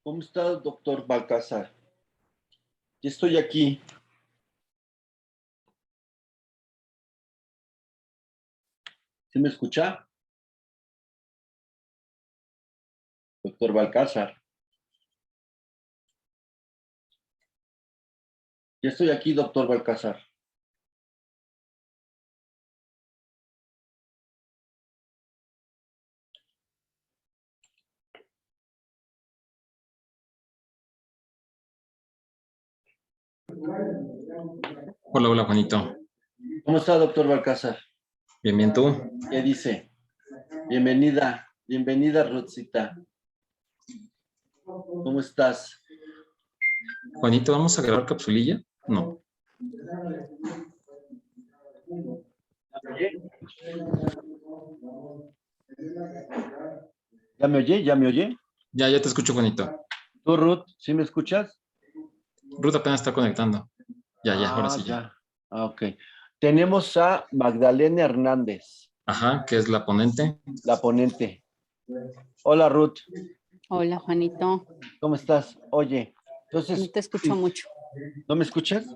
¿Cómo está, doctor Balcázar? Ya estoy aquí. ¿Sí me escucha? Doctor Balcázar. Ya estoy aquí, doctor Balcázar. Hola, hola, Juanito. ¿Cómo está, doctor Balcázar? Bien, bien, ¿tú? ¿Qué dice? Bienvenida, bienvenida, Ruthcita. ¿Cómo estás? Juanito, ¿vamos a grabar capsulilla? No. ¿Ya me oye? ¿Ya me oye? Ya te escucho, Juanito. ¿Tú, Ruth? ¿Sí me escuchas? Ruth apenas está conectando. Ahora sí ya. Ya. Ok. Tenemos a Magdalena Hernández, Ajá, que es la ponente. la ponente. Hola, Ruth. Hola, Juanito. ¿Cómo estás? Oye, No entonces, te escucho mucho. ¿no me escuchas?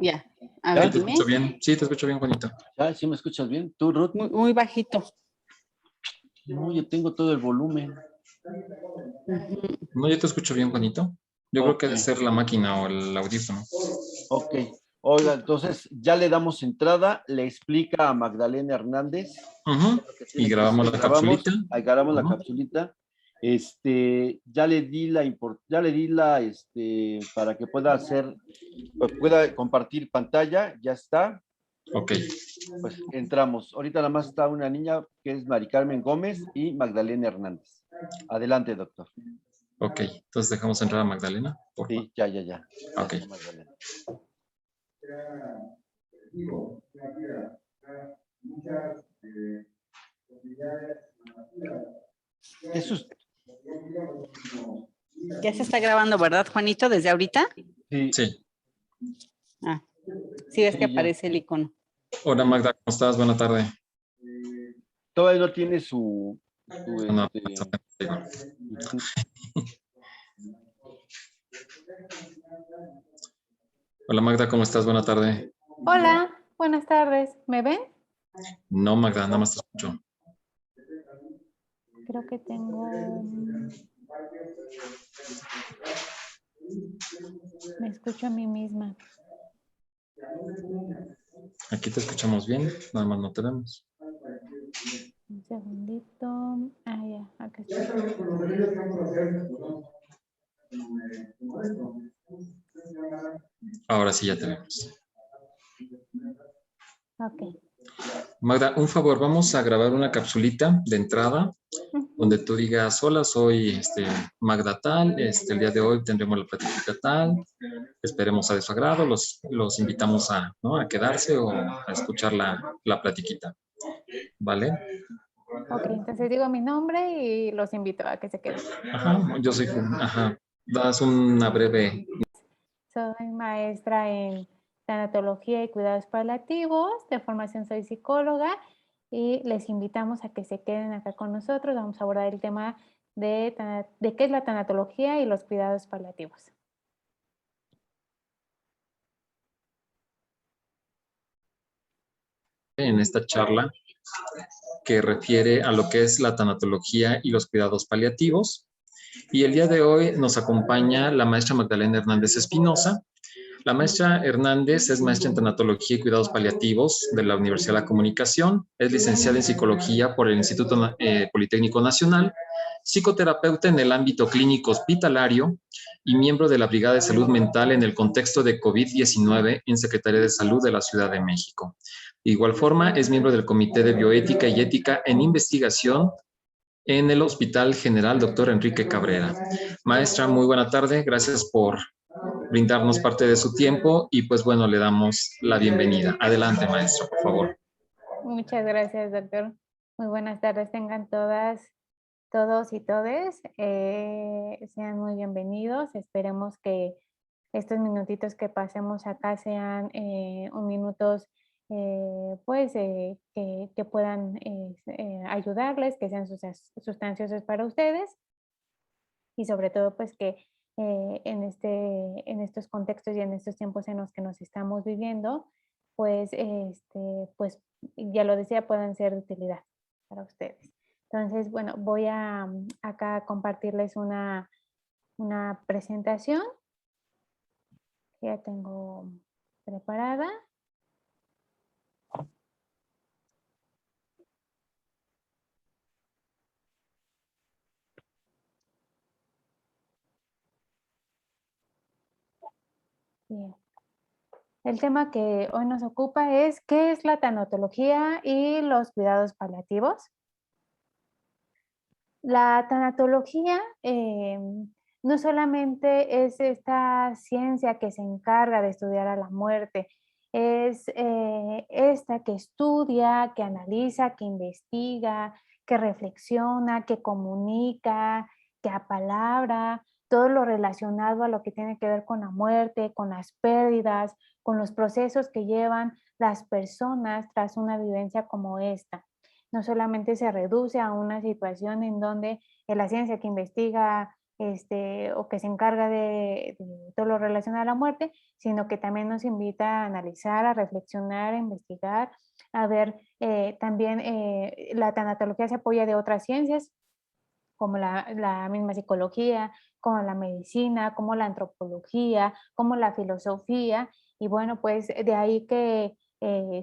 Ya. A ¿Ya? ver, Sí, te dime. escucho bien. Sí, te escucho bien, Juanito. ¿Ya? ¿Sí me escuchas bien? ¿Tú, Ruth? Muy bajito. No, yo tengo todo el volumen. No, yo te escucho bien, Juanito. Yo creo que debe ser la máquina o el audífono. Ok. Oiga, entonces ya le damos entrada, le explica a Magdalena Hernández Ujú. lo que Y tiene que grabamos hacer. la capsulita. Ahí grabamos la Ujú. capsulita. Ya le di para que pueda pueda compartir pantalla, ya está. Ok. Pues entramos. Ahorita nada más está una niña que es Mari Carmen Gómez y Magdalena Hernández. Adelante, doctor. Ok. Entonces dejamos entrar a Magdalena, por favor. Sí, ya. Ya Ok. está Magdalena. Eso es, Ya se está grabando, ¿verdad, Juanito? ¿Desde ahorita? sí, Sí. Ah, sí ves que sí, ya. aparece el icono. Hola, Magda, ¿cómo estás? Buena tarde. Todavía no tiene su No, ujú. Hola, Magda, ¿cómo estás? Buena tarde. Hola, buenas tardes. ¿Me ven? No, Magda, nada más te escucho. Creo que tengo... Me escucho a mí misma. Aquí te escuchamos bien, nada más no te vemos. Un segundito. Ah, ya, acá está. Ahora sí ya te vemos. Ok. Magda, un favor, vamos a grabar una capsulita de entrada donde tú digas, hola, soy Magda tal, el día de hoy tendremos la plática tal, esperemos a de su agrado, los invitamos ¿no? a quedarse o a escuchar la platiquita, ¿vale? Ok, entonces digo mi nombre y los invito a que se queden. Ajá, yo soy, ajá, das una breve. Soy maestra en tanatología y cuidados paliativos. De formación soy psicóloga y les invitamos a que se queden acá con nosotros. Vamos a abordar el tema de qué es la tanatología y los cuidados paliativos. En esta charla que refiere a lo que es la tanatología y los cuidados paliativos. Y el día de hoy nos acompaña la maestra Magdalena Hernández Espinosa. La maestra Hernández es maestra en tanatología y cuidados paliativos de la Universidad de la Comunicación. Es licenciada en psicología por el Instituto Politécnico Nacional, psicoterapeuta en el ámbito clínico hospitalario y miembro de la Brigada de Salud Mental en el contexto de COVID-19 en Secretaría de Salud de la Ciudad de México. De igual forma, es miembro del Comité de Bioética y Ética en Investigación en el Hospital General Dr. Enrique Cabrera. Maestra, muy buena tarde. Gracias por brindarnos parte de su tiempo y pues bueno, le damos la bienvenida. Adelante, maestro, por favor. Muchas gracias, doctor. Muy buenas tardes. Tengan todos y todes. Sean muy bienvenidos. Esperemos que estos minutitos que pasemos acá sean minutos que puedan ayudarles, que sean sustanciosos para ustedes. y sobre todo pues que en estos contextos y en estos tiempos en los que nos estamos viviendo, pues, pues ya lo decía, puedan ser de utilidad para ustedes. Entonces, bueno, voy a acá compartirles una presentación que ya tengo preparada. Bien. El tema que hoy nos ocupa es ¿qué es la tanatología y los cuidados paliativos? La tanatología no solamente es esta ciencia que se encarga de estudiar a la muerte, es esta que estudia, que analiza, que investiga, que reflexiona, que comunica, que apalabra, todo lo relacionado a lo que tiene que ver con la muerte, con las pérdidas, con los procesos que llevan las personas tras una vivencia como esta. No solamente se reduce a una situación en donde la ciencia que investiga o que se encarga de todo lo relacionado a la muerte, sino que también nos invita a analizar, a reflexionar, a investigar, a ver, también la tanatología se apoya de otras ciencias, como la misma psicología, como la medicina, como la antropología, como la filosofía, y bueno, pues de ahí que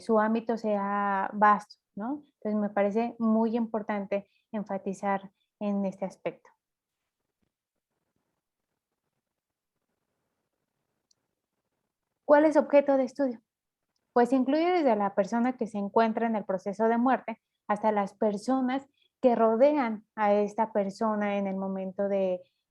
su ámbito sea vasto, ¿no? Entonces me parece muy importante enfatizar en este aspecto. ¿Cuál es objeto de estudio? Pues incluye desde la persona que se encuentra en el proceso de muerte hasta las personas que rodean a esta persona en el momento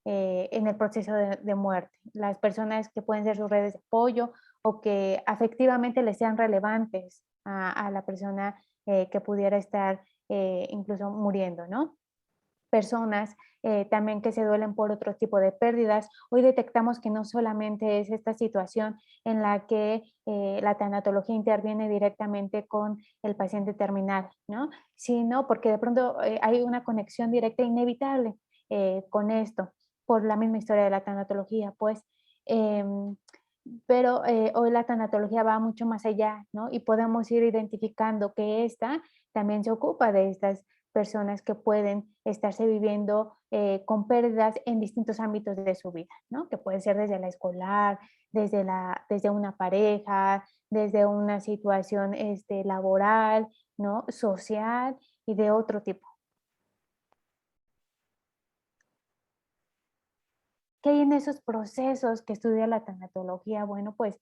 en el proceso de muerte. Las personas que pueden ser sus redes de apoyo o que afectivamente le sean relevantes a la persona que pudiera estar incluso muriendo, ¿no? Personas también que se duelen por otro tipo de pérdidas. Hoy detectamos que no solamente es esta situación en la que la tanatología interviene directamente con el paciente terminal, ¿no? Sino porque de pronto hay una conexión directa e inevitable con esto, por la misma historia de la tanatología, pues. Pero hoy la tanatología va mucho más allá, ¿no? Y podemos ir identificando que esta también se ocupa de estas personas que pueden estarse viviendo con pérdidas en distintos ámbitos de su vida, ¿no? Que puede ser desde la escolar, desde una pareja, desde una situación laboral, ¿no? Social y de otro tipo. ¿Qué hay en esos procesos que estudia la tanatología? Bueno, pues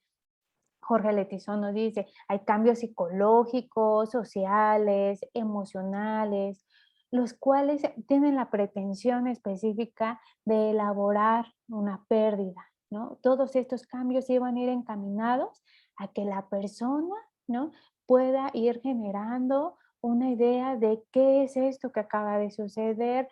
Jorge Letizón nos dice, hay cambios psicológicos, sociales, emocionales, los cuales tienen la pretensión específica de elaborar una pérdida, ¿no? Todos estos cambios iban a ir encaminados a que la persona, ¿no? Pueda ir generando una idea de qué es esto que acaba de suceder,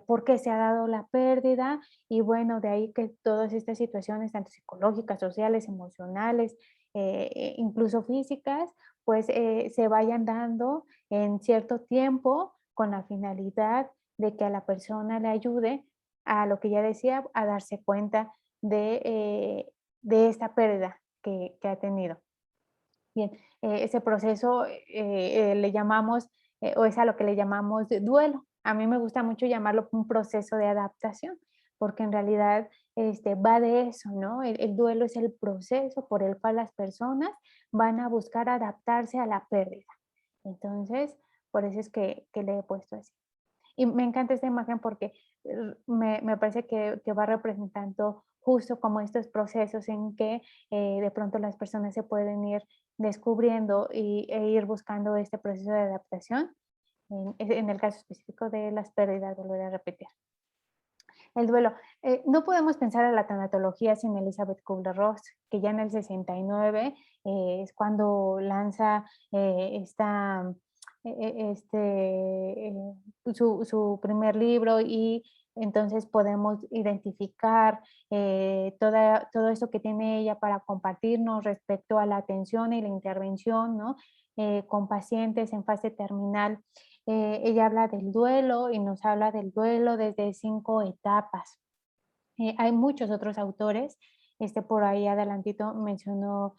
por qué se ha dado la pérdida y bueno, de ahí que todas estas situaciones, tanto psicológicas, sociales, emocionales, incluso físicas, pues se vayan dando en cierto tiempo con la finalidad de que a la persona le ayude a lo que ya decía, a darse cuenta de esta pérdida que ha tenido. Bien, ese proceso le llamamos, o es a lo que le llamamos de duelo. A mí me gusta mucho llamarlo un proceso de adaptación, porque en realidad va de eso, ¿no? El duelo es el proceso por el cual las personas van a buscar adaptarse a la pérdida. Entonces, por eso es que le he puesto así. Y me encanta esta imagen porque me parece que va representando justo como estos procesos en que de pronto las personas se pueden ir descubriendo e ir buscando este proceso de adaptación, en el caso específico de las pérdidas, volver a repetir. El duelo. No podemos pensar en la tanatología sin Elizabeth Kubler-Ross, que ya en el 69 es cuando lanza su primer libro y entonces podemos identificar todo eso que tiene ella para compartirnos respecto a la atención y la intervención, ¿no? Con pacientes en fase terminal. Ella habla del duelo y nos habla del duelo desde 5 etapas. Hay muchos otros autores, por ahí adelantito mencionó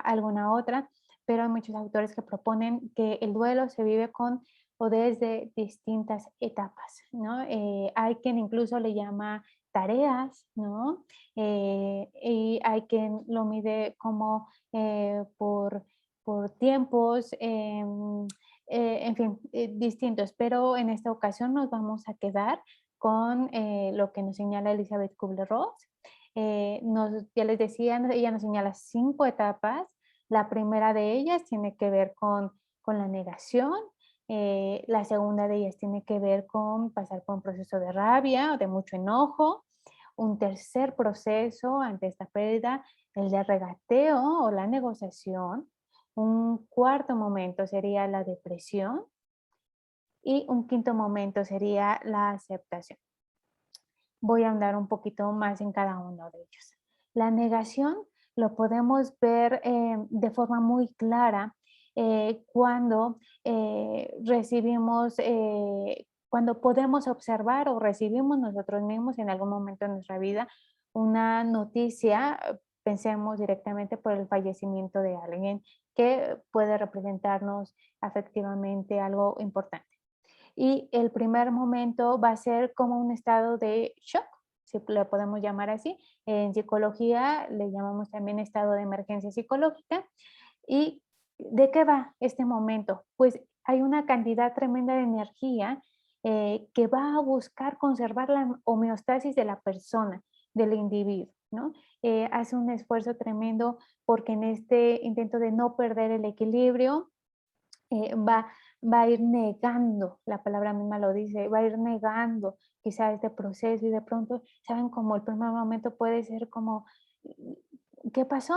alguna otra, pero hay muchos autores que proponen que el duelo se vive con o desde distintas etapas, ¿no? Hay quien incluso le llama tareas, ¿no? Y hay quien lo mide como por tiempos, en fin, distintos, pero en esta ocasión nos vamos a quedar con lo que nos señala Elizabeth Kubler-Ross. Ya les decía, ella nos señala 5 etapas. La primera de ellas tiene que ver con la negación. La segunda de ellas tiene que ver con pasar por un proceso de rabia o de mucho enojo. Un tercer proceso ante esta pérdida, el de regateo o la negociación. Un cuarto momento sería la depresión. Y un quinto momento sería la aceptación. Voy a andar un poquito más en cada uno de ellos. La negación lo podemos ver de forma muy clara cuando recibimos, cuando podemos observar o recibimos nosotros mismos en algún momento de nuestra vida una noticia, pensemos directamente por el fallecimiento de alguien que puede representarnos afectivamente algo importante. Y el primer momento va a ser como un estado de shock, si le podemos llamar así. En psicología le llamamos también estado de emergencia psicológica. ¿Y de qué va este momento? Pues hay una cantidad tremenda de energía que va a buscar conservar la homeostasis de la persona, del individuo, ¿no? Hace un esfuerzo tremendo porque en este intento de no perder el equilibrio, va a ir negando, la palabra misma lo dice, va a ir negando quizá este proceso y de pronto, ¿saben? Como el primer momento puede ser como, ¿qué pasó?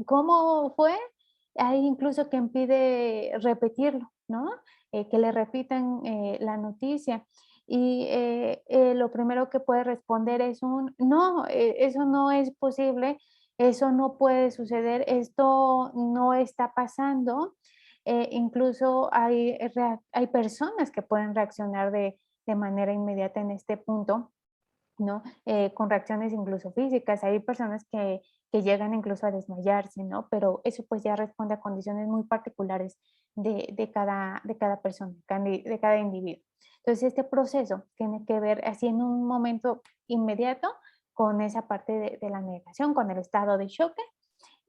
¿Cómo fue? Hay incluso quien pide repetirlo, ¿no? Que le repitan la noticia. Y lo primero que puede responder es un, no, eso no es posible, eso no puede suceder, esto no está pasando. Incluso hay personas que pueden reaccionar de manera inmediata en este punto, ¿no? Con reacciones incluso físicas. Hay personas que llegan incluso a desmayarse, ¿no? Pero eso pues ya responde a condiciones muy particulares de cada persona, de cada individuo. Entonces este proceso tiene que ver así en un momento inmediato con esa parte de la negación, con el estado de shock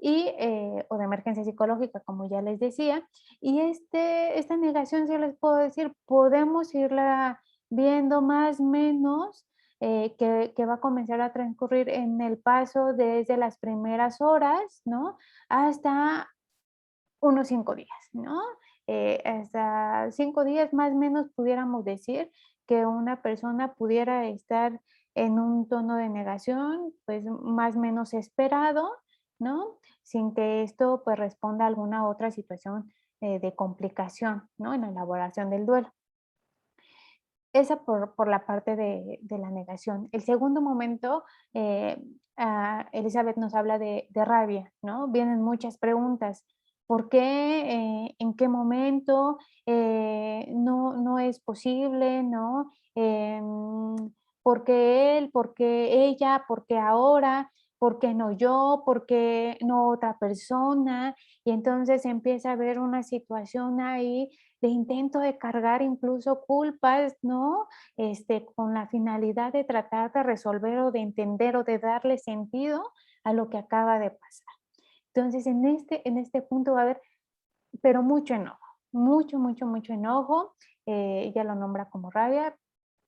o de emergencia psicológica, como ya les decía. Y esta negación, si les puedo decir, podemos irla viendo más o menos que va a comenzar a transcurrir en el paso desde las primeras horas, ¿no? Hasta unos 5 días, ¿no? Hasta 5 días más o menos pudiéramos decir que una persona pudiera estar en un tono de negación, pues más o menos esperado, ¿no? Sin que esto pues responda a alguna otra situación de complicación, ¿no? En la elaboración del duelo. Esa por la parte de la negación. El segundo momento, Elizabeth nos habla de rabia, ¿no? Vienen muchas preguntas. ¿Por qué? ¿En qué momento? No es posible, ¿no? ¿Por qué él? ¿Por qué ella? ¿Por qué ahora? ¿Por qué no yo? ¿Por qué no otra persona? Y entonces empieza a haber una situación ahí de intento de cargar incluso culpas, ¿no? Con la finalidad de tratar de resolver o de entender o de darle sentido a lo que acaba de pasar. Entonces, en este punto va a haber, pero mucho enojo, mucho enojo. Ella lo nombra como rabia.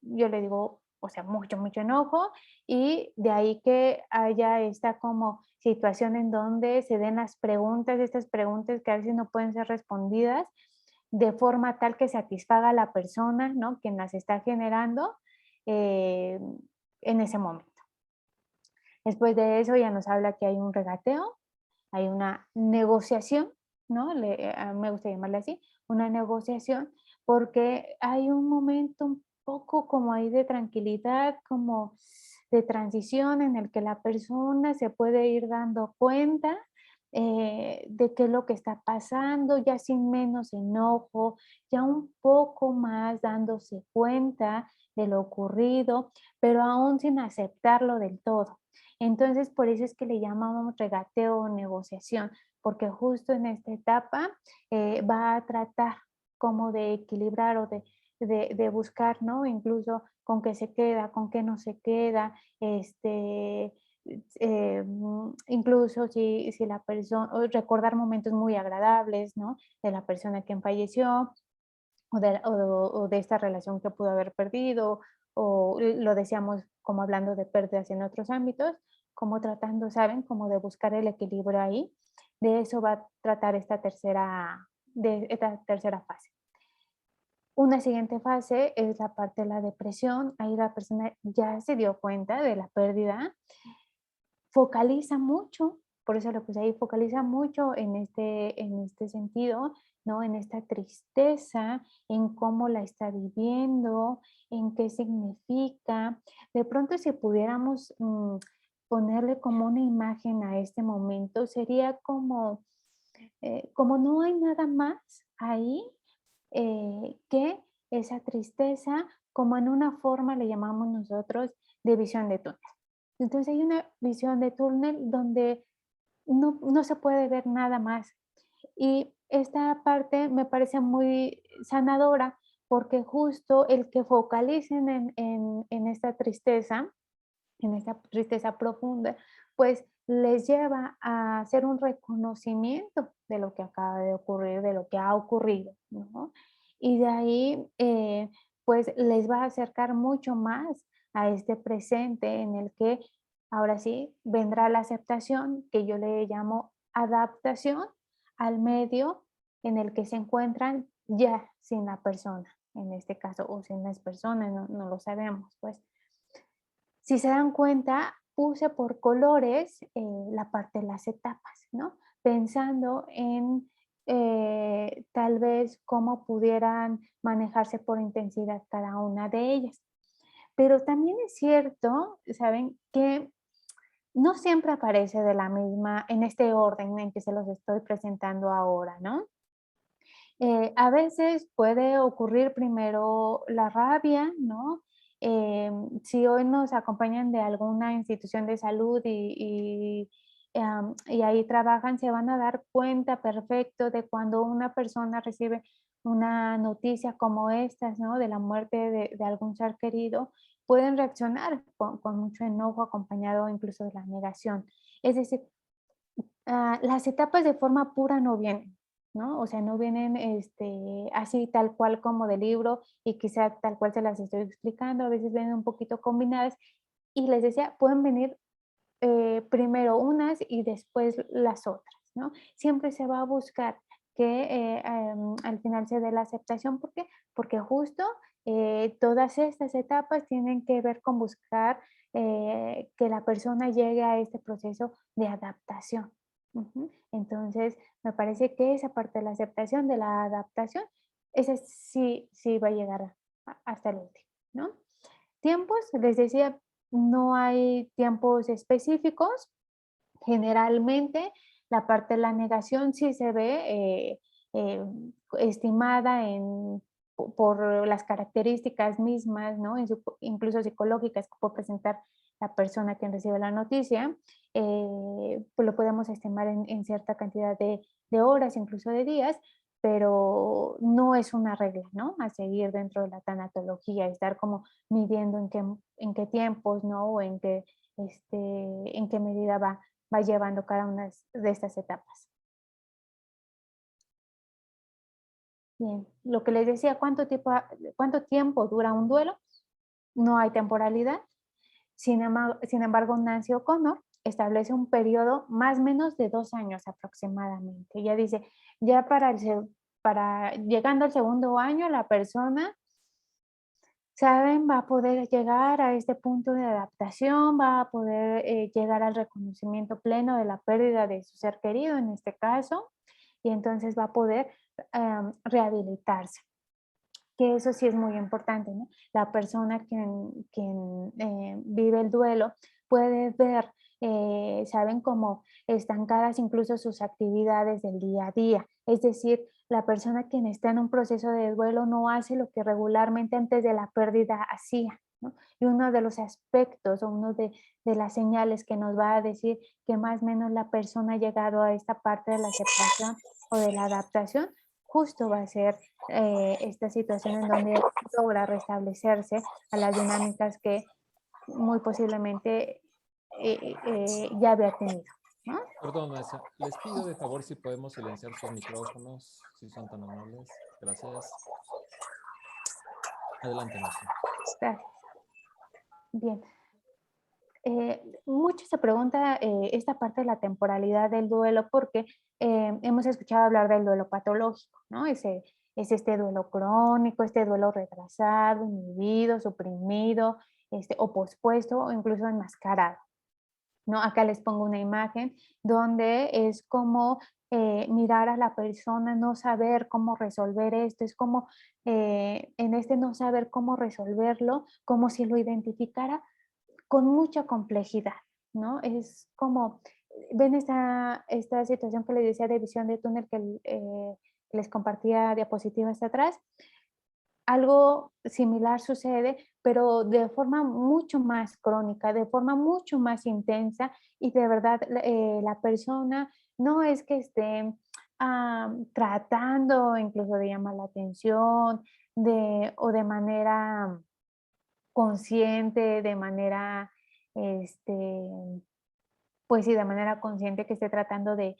Yo le digo, o sea, mucho enojo. Y de ahí que haya esta como situación en donde se den las preguntas, estas preguntas que a veces no pueden ser respondidas de forma tal que satisfaga a la persona, ¿no? Quien las está generando en ese momento. Después de eso ya nos habla que hay un regateo, hay una negociación, ¿no? A mí me gusta llamarle así, una negociación, porque hay un momento un poco como ahí de tranquilidad, como de transición en el que la persona se puede ir dando cuenta de qué es lo que está pasando, ya sin menos enojo, ya un poco más dándose cuenta de lo ocurrido, pero aún sin aceptarlo del todo. Entonces, por eso es que le llamamos regateo o negociación, porque justo en esta etapa va a tratar como de equilibrar o de buscar, ¿no? Incluso con qué se queda, con qué no se queda, incluso si la persona, o recordar momentos muy agradables, ¿no? De la persona que falleció o de esta relación que pudo haber perdido, o lo decíamos como hablando de pérdidas en otros ámbitos, como tratando, ¿saben? Como de buscar el equilibrio ahí. De eso va a tratar esta tercera fase. Una siguiente fase es la parte de la depresión. Ahí la persona ya se dio cuenta de la pérdida, focaliza mucho, por eso lo puse ahí, focaliza mucho en este sentido, ¿no? En esta tristeza, en cómo la está viviendo, en qué significa. De pronto, si pudiéramos ponerle como una imagen a este momento, sería como no hay nada más ahí que esa tristeza, como en una forma le llamamos nosotros de visión de túnel. Entonces hay una visión de túnel donde no se puede ver nada más. Y esta parte me parece muy sanadora porque justo el que focalicen en esta tristeza profunda, pues les lleva a hacer un reconocimiento de lo que acaba de ocurrir, de lo que ha ocurrido, ¿no? Y de ahí, pues les va a acercar mucho más a este presente en el que ahora sí vendrá la aceptación, que yo le llamo adaptación al medio en el que se encuentran ya sin la persona, en este caso, o sin las personas, no lo sabemos, pues. Si se dan cuenta, puse por colores la parte de las etapas, ¿no? Pensando en tal vez cómo pudieran manejarse por intensidad cada una de ellas. Pero también es cierto, ¿saben? Que no siempre aparece de la misma, en este orden en que se los estoy presentando ahora, ¿no? A veces puede ocurrir primero la rabia, ¿no? Si hoy nos acompañan de alguna institución de salud y ahí trabajan, se van a dar cuenta perfecto de cuando una persona recibe una noticia como estas, ¿no? De la muerte de algún ser querido, pueden reaccionar con mucho enojo acompañado incluso de la negación. Es decir, las etapas de forma pura no vienen, ¿no? O sea, no vienen así tal cual como de libro y quizá tal cual se las estoy explicando, a veces vienen un poquito combinadas y les decía, pueden venir primero unas y después las otras, ¿no? Siempre se va a buscar que al final se dé la aceptación. ¿Por qué? Porque justo todas estas etapas tienen que ver con buscar que la persona llegue a este proceso de adaptación. Ujú. Entonces, me parece que esa parte de la aceptación, de la adaptación, esa sí va a llegar hasta el último, ¿no? Tiempos, les decía, no hay tiempos específicos. Generalmente, la parte de la negación sí se ve eh, estimada por las características mismas, ¿no? Incluso psicológicas que puede presentar la persona quien recibe la noticia, pues lo podemos estimar en cierta cantidad de horas, incluso de días, pero no es una regla, ¿no? A seguir dentro de la tanatología, estar como midiendo en qué tiempos, ¿no? O en qué medida va llevando cada una de estas etapas. Bien, lo que les decía, ¿cuánto tiempo dura un duelo? No hay temporalidad. Sin embargo, Nancy O'Connor establece un periodo más o menos de 2 años aproximadamente. Ella dice, ya llegando al segundo año, la persona, saben, va a poder llegar a este punto de adaptación, va a poder llegar al reconocimiento pleno de la pérdida de su ser querido en este caso, y entonces va a poder rehabilitarse. Que eso sí es muy importante, ¿no? La persona quien vive el duelo puede ver saben, como estancadas incluso sus actividades del día a día. Es decir, la persona quien está en un proceso de duelo no hace lo que regularmente antes de la pérdida hacía, ¿no? Y uno de los aspectos o uno de las señales que nos va a decir que más o menos la persona ha llegado a esta parte de la aceptación o de la adaptación, justo va a ser esta situación en donde logra restablecerse a las dinámicas que muy posiblemente ya había tenido, ¿no? Perdón, maestra. Les pido de favor si podemos silenciar sus micrófonos, si son tan amables. Gracias. Adelante, maestra. Gracias. Bien. Mucho se pregunta esta parte de la temporalidad del duelo porque hemos escuchado hablar del duelo patológico, ¿no? Es este duelo crónico, este duelo retrasado, inhibido, suprimido, o pospuesto o incluso enmascarado, ¿no? Acá les pongo una imagen donde es como mirar a la persona, no saber cómo resolver esto, es como en este no saber cómo resolverlo, como si lo identificara con mucha complejidad, ¿no? Es como, ven esta situación que les decía de visión de túnel que les compartía diapositivas atrás, algo similar sucede, pero de forma mucho más crónica, de forma mucho más intensa y de verdad la persona no es que esté tratando incluso de llamar la atención o de manera consciente, de manera, este, pues sí, de manera consciente que esté tratando de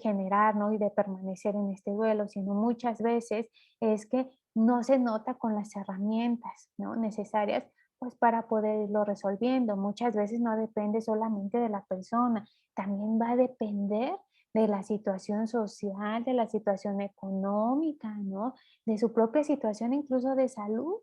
generar, ¿no? Y de permanecer en este duelo, sino muchas veces es que no se nota con las herramientas, ¿no? Necesarias, pues para poder irlo resolviendo. Muchas veces no depende solamente de la persona, también va a depender de la situación social, de la situación económica, ¿no? De su propia situación incluso de salud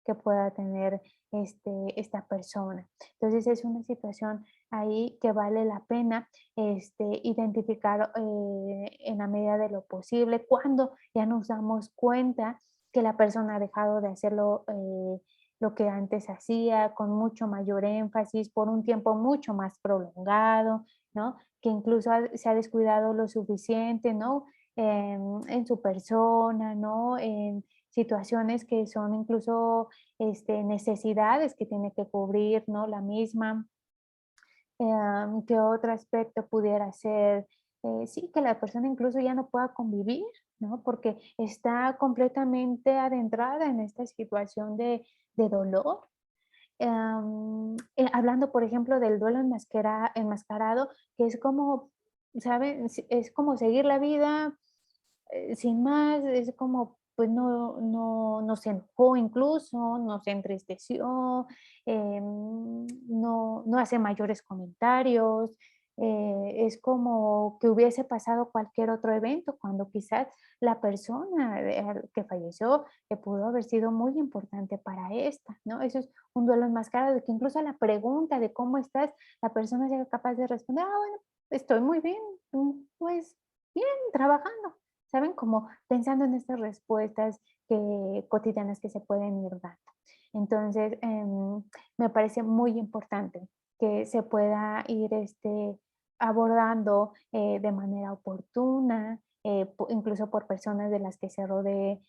que pueda tener esta persona. Entonces es una situación ahí que vale la pena identificar en la medida de lo posible cuando ya nos damos cuenta que la persona ha dejado de hacerlo lo que antes hacía con mucho mayor énfasis por un tiempo mucho más prolongado, ¿no? Que incluso se ha descuidado lo suficiente, ¿no? En su persona, ¿no? En situaciones que son incluso necesidades que tiene que cubrir, ¿no? La misma. ¿Qué otro aspecto pudiera ser? Sí, que la persona incluso ya no pueda convivir, ¿no? Porque está completamente adentrada en esta situación de dolor. Hablando, por ejemplo, del duelo enmascarado, que es como, ¿saben? Es como seguir la vida sin más, es como, pues no se enojó incluso, no se entristeció, no hace mayores comentarios, es como que hubiese pasado cualquier otro evento, cuando quizás la persona que falleció que pudo haber sido muy importante para esta, ¿no? Eso es un duelo enmascarado, de que incluso a la pregunta de cómo estás, la persona sea capaz de responder, bueno, estoy muy bien, pues bien, trabajando. ¿Saben? Como pensando en estas respuestas cotidianas que se pueden ir dando. Entonces, me parece muy importante que se pueda ir abordando de manera oportuna, incluso por personas de las que se rodee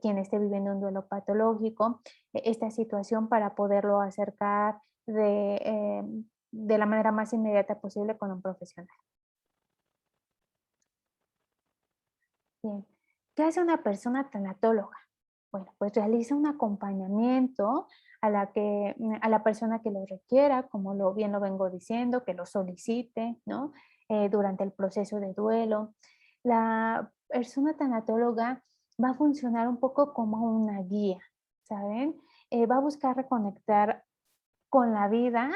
quien esté viviendo un duelo patológico, esta situación para poderlo acercar de la manera más inmediata posible con un profesional. Bien. ¿Qué hace una persona tanatóloga? Bueno, pues realiza un acompañamiento a la persona que lo requiera, como bien lo vengo diciendo, que lo solicite, ¿no? Durante el proceso de duelo. La persona tanatóloga va a funcionar un poco como una guía, ¿saben? Va a buscar reconectar con la vida,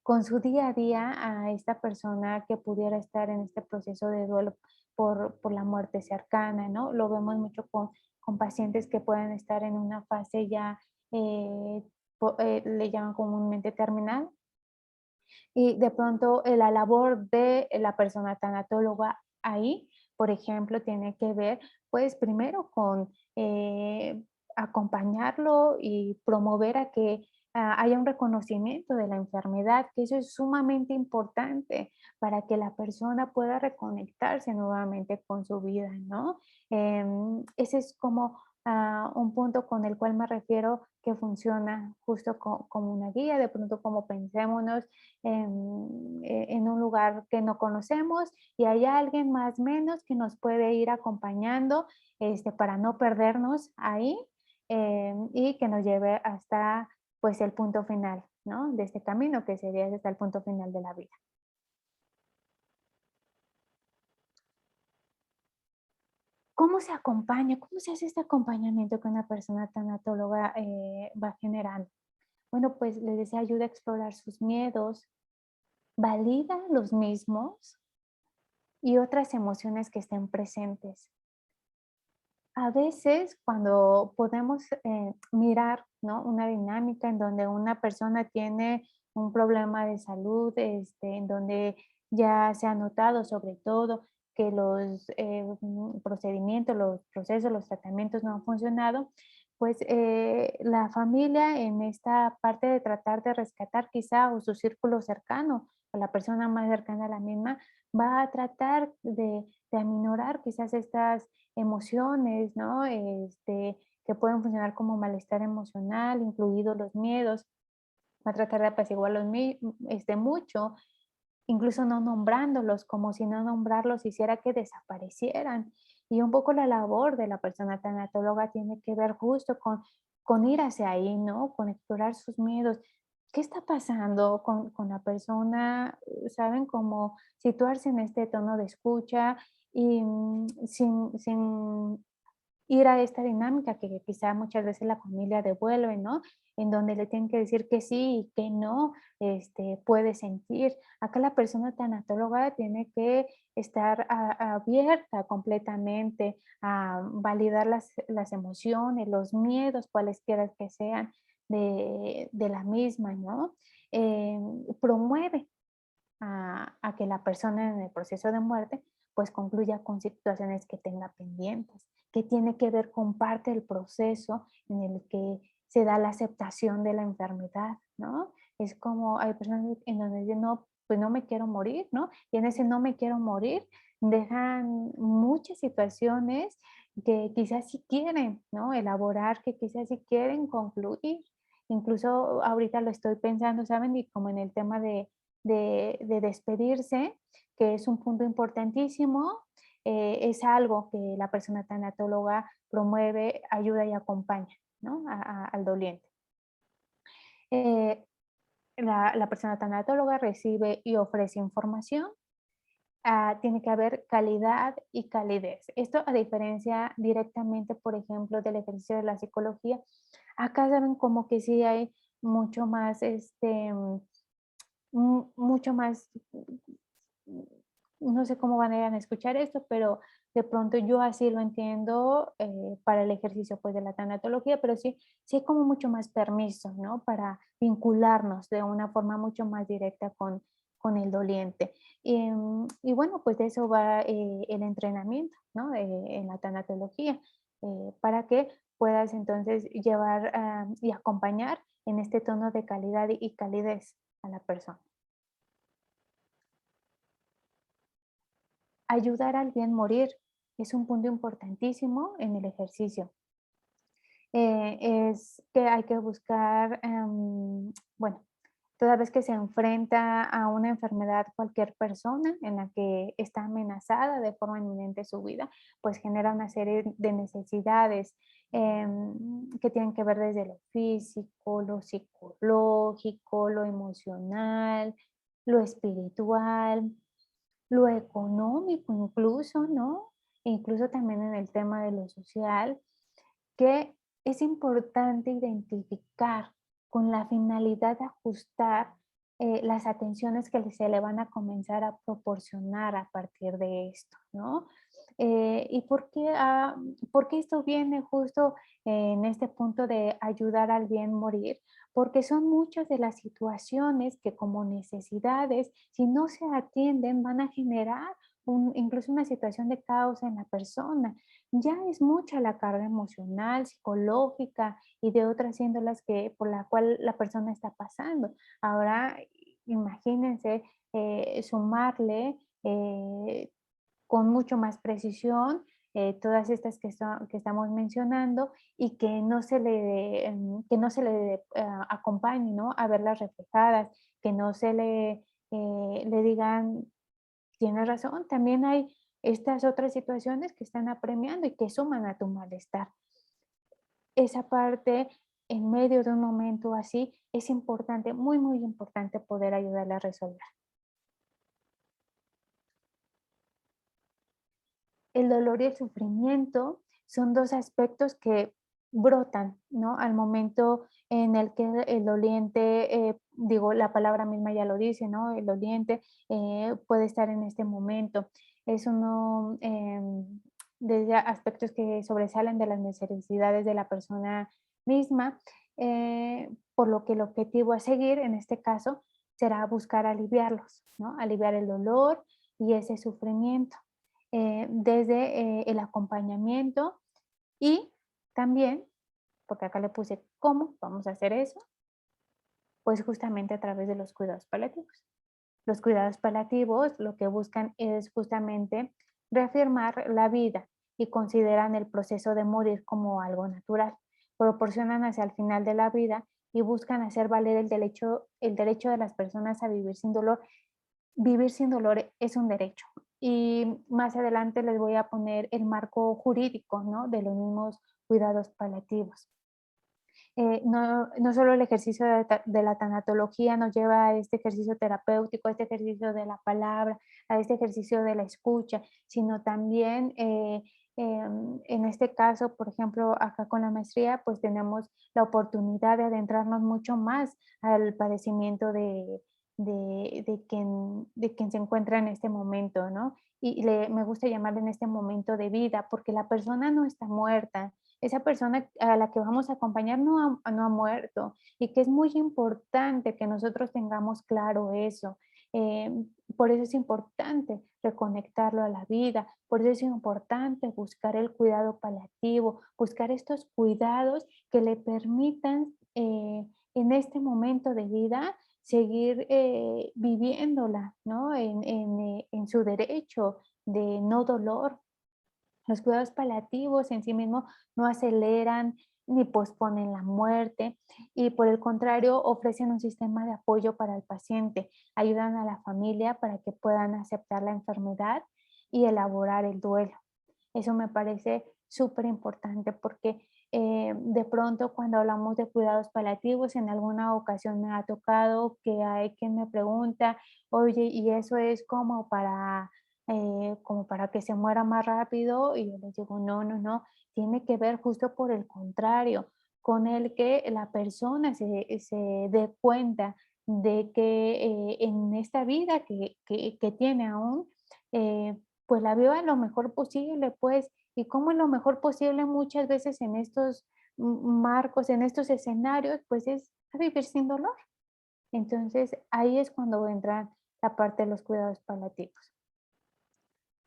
con su día a día a esta persona que pudiera estar en este proceso de duelo por la muerte cercana, ¿no? Lo vemos mucho con pacientes que pueden estar en una fase ya, le llaman comúnmente terminal, y de pronto la labor de la persona tanatóloga ahí, por ejemplo, tiene que ver, pues primero con acompañarlo y promover a que haya un reconocimiento de la enfermedad, que eso es sumamente importante para que la persona pueda reconectarse nuevamente con su vida, ¿no? Ese es como un punto con el cual me refiero que funciona justo como una guía, de pronto como pensémonos en un lugar que no conocemos y hay alguien más o menos que nos puede ir acompañando para no perdernos ahí y que nos lleve hasta pues el punto final, ¿no? De este camino que sería hasta el punto final de la vida. ¿Cómo se acompaña? ¿Cómo se hace este acompañamiento que una persona tanatóloga va generando? Bueno, pues les decía, ayuda a explorar sus miedos, valida los mismos y otras emociones que estén presentes. A veces cuando podemos mirar, ¿no? Una dinámica en donde una persona tiene un problema de salud, en donde ya se ha notado sobre todo que los procedimientos, los procesos, los tratamientos no han funcionado, pues la familia en esta parte de tratar de rescatar quizá o su círculo cercano o la persona más cercana a la misma va a tratar de aminorar quizás estas emociones, ¿no? Que pueden funcionar como malestar emocional, incluidos los miedos. Va a tratar de apaciguarlos mucho, incluso no nombrándolos, como si no nombrarlos hiciera que desaparecieran. Y un poco la labor de la persona tanatóloga tiene que ver justo con ir hacia ahí, ¿no? Con explorar sus miedos. ¿Qué está pasando con la persona? ¿Saben? Cómo situarse en este tono de escucha y sin ir a esta dinámica que quizá muchas veces la familia devuelve, ¿no? En donde le tienen que decir que sí y que no, puede sentir. Acá la persona tanatóloga tiene que estar abierta completamente a validar las emociones, los miedos, cualesquiera que sean de la misma, ¿no? Promueve a que la persona en el proceso de muerte pues concluya con situaciones que tenga pendientes, que tiene que ver con parte del proceso en el que se da la aceptación de la enfermedad, ¿no? Es como hay personas en donde dicen, no, pues no me quiero morir, ¿no? Y en ese no me quiero morir dejan muchas situaciones que quizás sí quieren, ¿no? Elaborar, que quizás sí quieren concluir. Incluso ahorita lo estoy pensando, ¿saben? Y como en el tema de despedirse, que es un punto importantísimo, es algo que la persona tanatóloga promueve, ayuda y acompaña, ¿no? Al doliente. La persona tanatóloga recibe y ofrece información. Tiene que haber calidad y calidez. Esto a diferencia directamente, por ejemplo, del ejercicio de la psicología. Acá saben como que sí hay mucho más, mucho más, no sé cómo van a ir a escuchar esto, pero de pronto yo así lo entiendo para el ejercicio pues de la tanatología, pero sí hay como mucho más permiso, ¿no? Para vincularnos de una forma mucho más directa con el doliente. Y bueno, pues de eso va el entrenamiento, ¿no? En la tanatología, para que puedas entonces llevar y acompañar en este tono de calidad y calidez a la persona. Ayudar a alguien a morir es un punto importantísimo en el ejercicio. Es que hay que buscar, bueno, toda vez que se enfrenta a una enfermedad cualquier persona en la que está amenazada de forma inminente su vida, pues genera una serie de necesidades que tienen que ver desde lo físico, lo psicológico, lo emocional, lo espiritual, lo económico incluso, ¿no? E incluso también en el tema de lo social, que es importante identificar con la finalidad de ajustar las atenciones que se le van a comenzar a proporcionar a partir de esto, ¿no? ¿Y por qué esto viene justo en este punto de ayudar al bien morir? Porque son muchas de las situaciones que como necesidades, si no se atienden, van a generar incluso una situación de caos en la persona. ya es mucha la carga emocional, psicológica y de otras índoles por la cual la persona está pasando. Ahora, imagínense sumarle con mucho más precisión todas estas que estamos mencionando y que no se le acompañe, ¿no? A verlas reflejadas, que no se le digan, tienes razón, también hay estas otras situaciones que están apremiando y que suman a tu malestar. Esa parte, en medio de un momento así, es importante, muy, muy importante poder ayudarle a resolver. El dolor y el sufrimiento son dos aspectos que brotan, ¿no? Al momento en el que el doliente, digo, la palabra misma ya lo dice, ¿no? El doliente puede estar en este momento. Es uno de aspectos que sobresalen de las necesidades de la persona misma, por lo que el objetivo a seguir, en este caso, será buscar aliviarlos, ¿no? Aliviar el dolor y ese sufrimiento desde el acompañamiento y también, porque acá le puse cómo vamos a hacer eso, pues justamente a través de los cuidados paliativos. Los cuidados paliativos lo que buscan es justamente reafirmar la vida y consideran el proceso de morir como algo natural. Proporcionan hacia el final de la vida y buscan hacer valer el derecho de las personas a vivir sin dolor. Vivir sin dolor es un derecho. Y más adelante les voy a poner el marco jurídico, ¿no? De los mismos cuidados paliativos. No solo el ejercicio de la tanatología nos lleva a este ejercicio terapéutico, a este ejercicio de la palabra, a este ejercicio de la escucha, sino también en este caso, por ejemplo, acá con la maestría, pues tenemos la oportunidad de adentrarnos mucho más al padecimiento de quien se encuentra en este momento, ¿no? Y me gusta llamarle en este momento de vida, porque la persona no está muerta, esa persona a la que vamos a acompañar no ha muerto y que es muy importante que nosotros tengamos claro eso. Eh, por eso es importante reconectarlo a la vida, por eso es importante buscar el cuidado paliativo, buscar estos cuidados que le permitan en este momento de vida seguir viviéndola, ¿no? En su derecho de no dolor. Los cuidados paliativos en sí mismos no aceleran ni posponen la muerte y por el contrario ofrecen un sistema de apoyo para el paciente, ayudan a la familia para que puedan aceptar la enfermedad y elaborar el duelo. Eso me parece súper importante porque de pronto cuando hablamos de cuidados paliativos, en alguna ocasión me ha tocado que hay quien me pregunta, oye, ¿y eso es como para que se muera más rápido? Y yo les digo, no, no, no, tiene que ver justo por el contrario, con el que la persona se dé cuenta de que en esta vida que tiene aún, pues la viva lo mejor posible, pues, y cómo es lo mejor posible muchas veces en estos marcos, en estos escenarios, pues es a vivir sin dolor. Entonces, ahí es cuando entra la parte de los cuidados paliativos.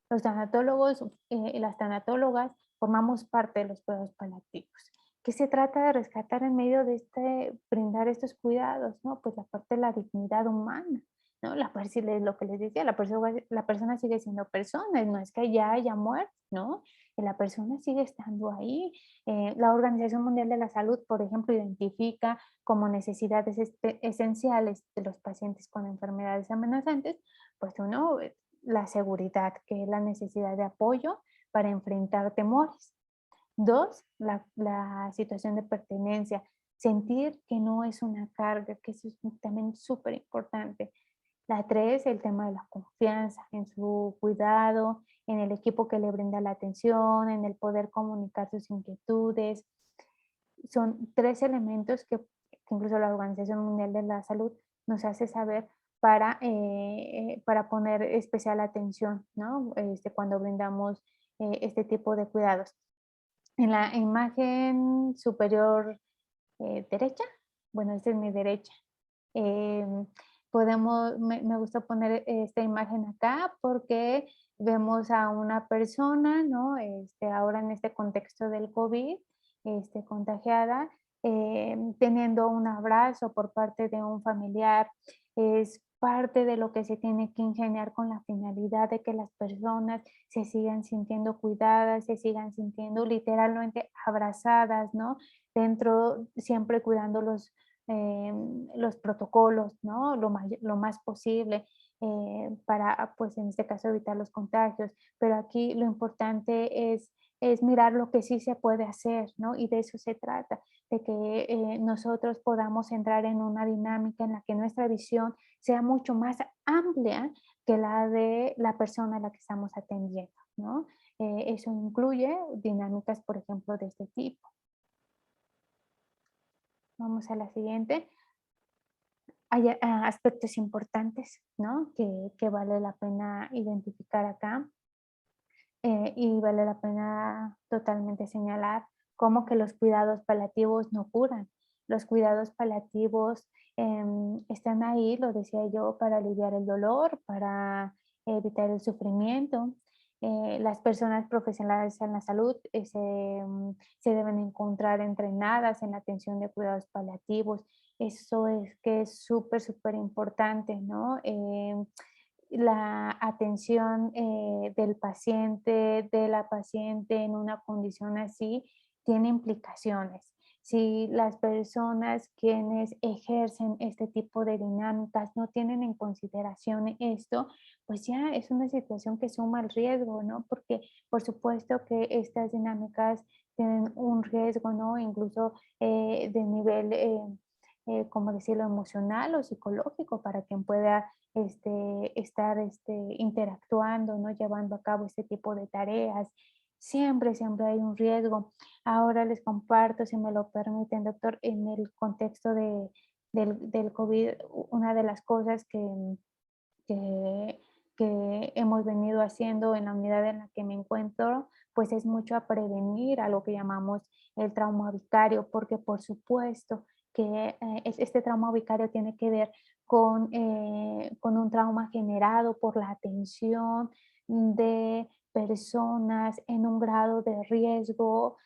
Los tanatólogos y las tanatólogas formamos parte de los cuidados paliativos. ¿Qué se trata de rescatar en medio de brindar estos cuidados? ¿No? Pues la parte de la dignidad humana, ¿no? Lo que les decía, la persona sigue siendo persona, no es que ya haya muerto, ¿no? La persona sigue estando ahí. La Organización Mundial de la Salud, por ejemplo, identifica como necesidades esenciales de los pacientes con enfermedades amenazantes, pues uno, la seguridad, que es la necesidad de apoyo para enfrentar temores. Dos, la situación de pertenencia, sentir que no es una carga, que eso es también súper importante. La tres, el tema de la confianza en su cuidado, en el equipo que le brinda la atención, en el poder comunicar sus inquietudes. Son tres elementos que incluso la Organización Mundial de la Salud nos hace saber para poner especial atención, ¿no? Cuando brindamos este tipo de cuidados. En la imagen superior derecha, bueno, esta es mi derecha, Me gusta poner esta imagen acá porque vemos a una persona, ¿no? Ahora en este contexto del COVID, contagiada, teniendo un abrazo por parte de un familiar. Es parte de lo que se tiene que ingeniar con la finalidad de que las personas se sigan sintiendo cuidadas, se sigan sintiendo literalmente abrazadas, ¿no? Dentro, siempre cuidando los protocolos, ¿no? Lo más posible para, pues en este caso, evitar los contagios. Pero aquí lo importante es mirar lo que sí se puede hacer, ¿no? Y de eso se trata, de que nosotros podamos entrar en una dinámica en la que nuestra visión sea mucho más amplia que la de la persona a la que estamos atendiendo, ¿no? Eso incluye dinámicas, por ejemplo, de este tipo. Vamos a la siguiente. Hay aspectos importantes, ¿no? Que vale la pena identificar acá y vale la pena totalmente señalar como que los cuidados paliativos no curan. Los cuidados paliativos están ahí, lo decía yo, para aliviar el dolor, para evitar el sufrimiento. Las personas profesionales en la salud se deben encontrar entrenadas en la atención de cuidados paliativos. Eso es que es súper, súper importante, ¿no? La atención del paciente, de la paciente en una condición así, tiene implicaciones. Si las personas quienes ejercen este tipo de dinámicas no tienen en consideración esto, pues ya es una situación que suma el riesgo, ¿no? Porque por supuesto que estas dinámicas tienen un riesgo, ¿no? Incluso de nivel, como decirlo, emocional o psicológico para quien pueda estar interactuando, ¿no? Llevando a cabo este tipo de tareas. Siempre, siempre hay un riesgo. Ahora les comparto, si me lo permiten, doctor, en el contexto del COVID, una de las cosas que, que hemos venido haciendo en la unidad en la que me encuentro, pues es mucho a prevenir a lo que llamamos el trauma vicario, porque por supuesto que este trauma vicario tiene que ver con un trauma generado por la atención de personas en un grado de riesgo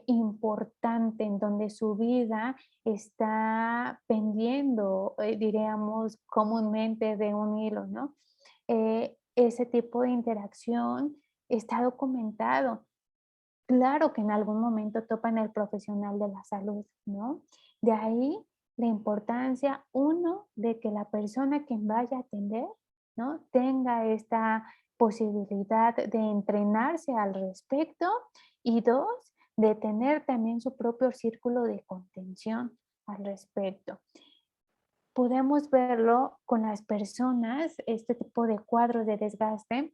importante, en donde su vida está pendiendo, diríamos comúnmente, de un hilo, ¿no? Ese tipo de interacción está documentado. Claro que en algún momento topan el profesional de la salud, ¿no? De ahí la importancia, uno, de que la persona quien vaya a atender, ¿no? Tenga esta posibilidad de entrenarse al respecto y dos, de tener también su propio círculo de contención al respecto. Podemos verlo con las personas, este tipo de cuadros de desgaste,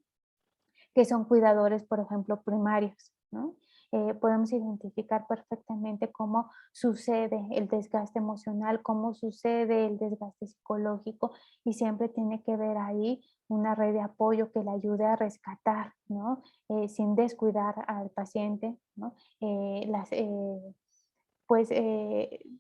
que son cuidadores, por ejemplo, primarios, ¿no? Podemos identificar perfectamente cómo sucede el desgaste emocional, cómo sucede el desgaste psicológico y siempre tiene que ver ahí una red de apoyo que le ayude a rescatar, ¿no? Sin descuidar al paciente, ¿no? Pues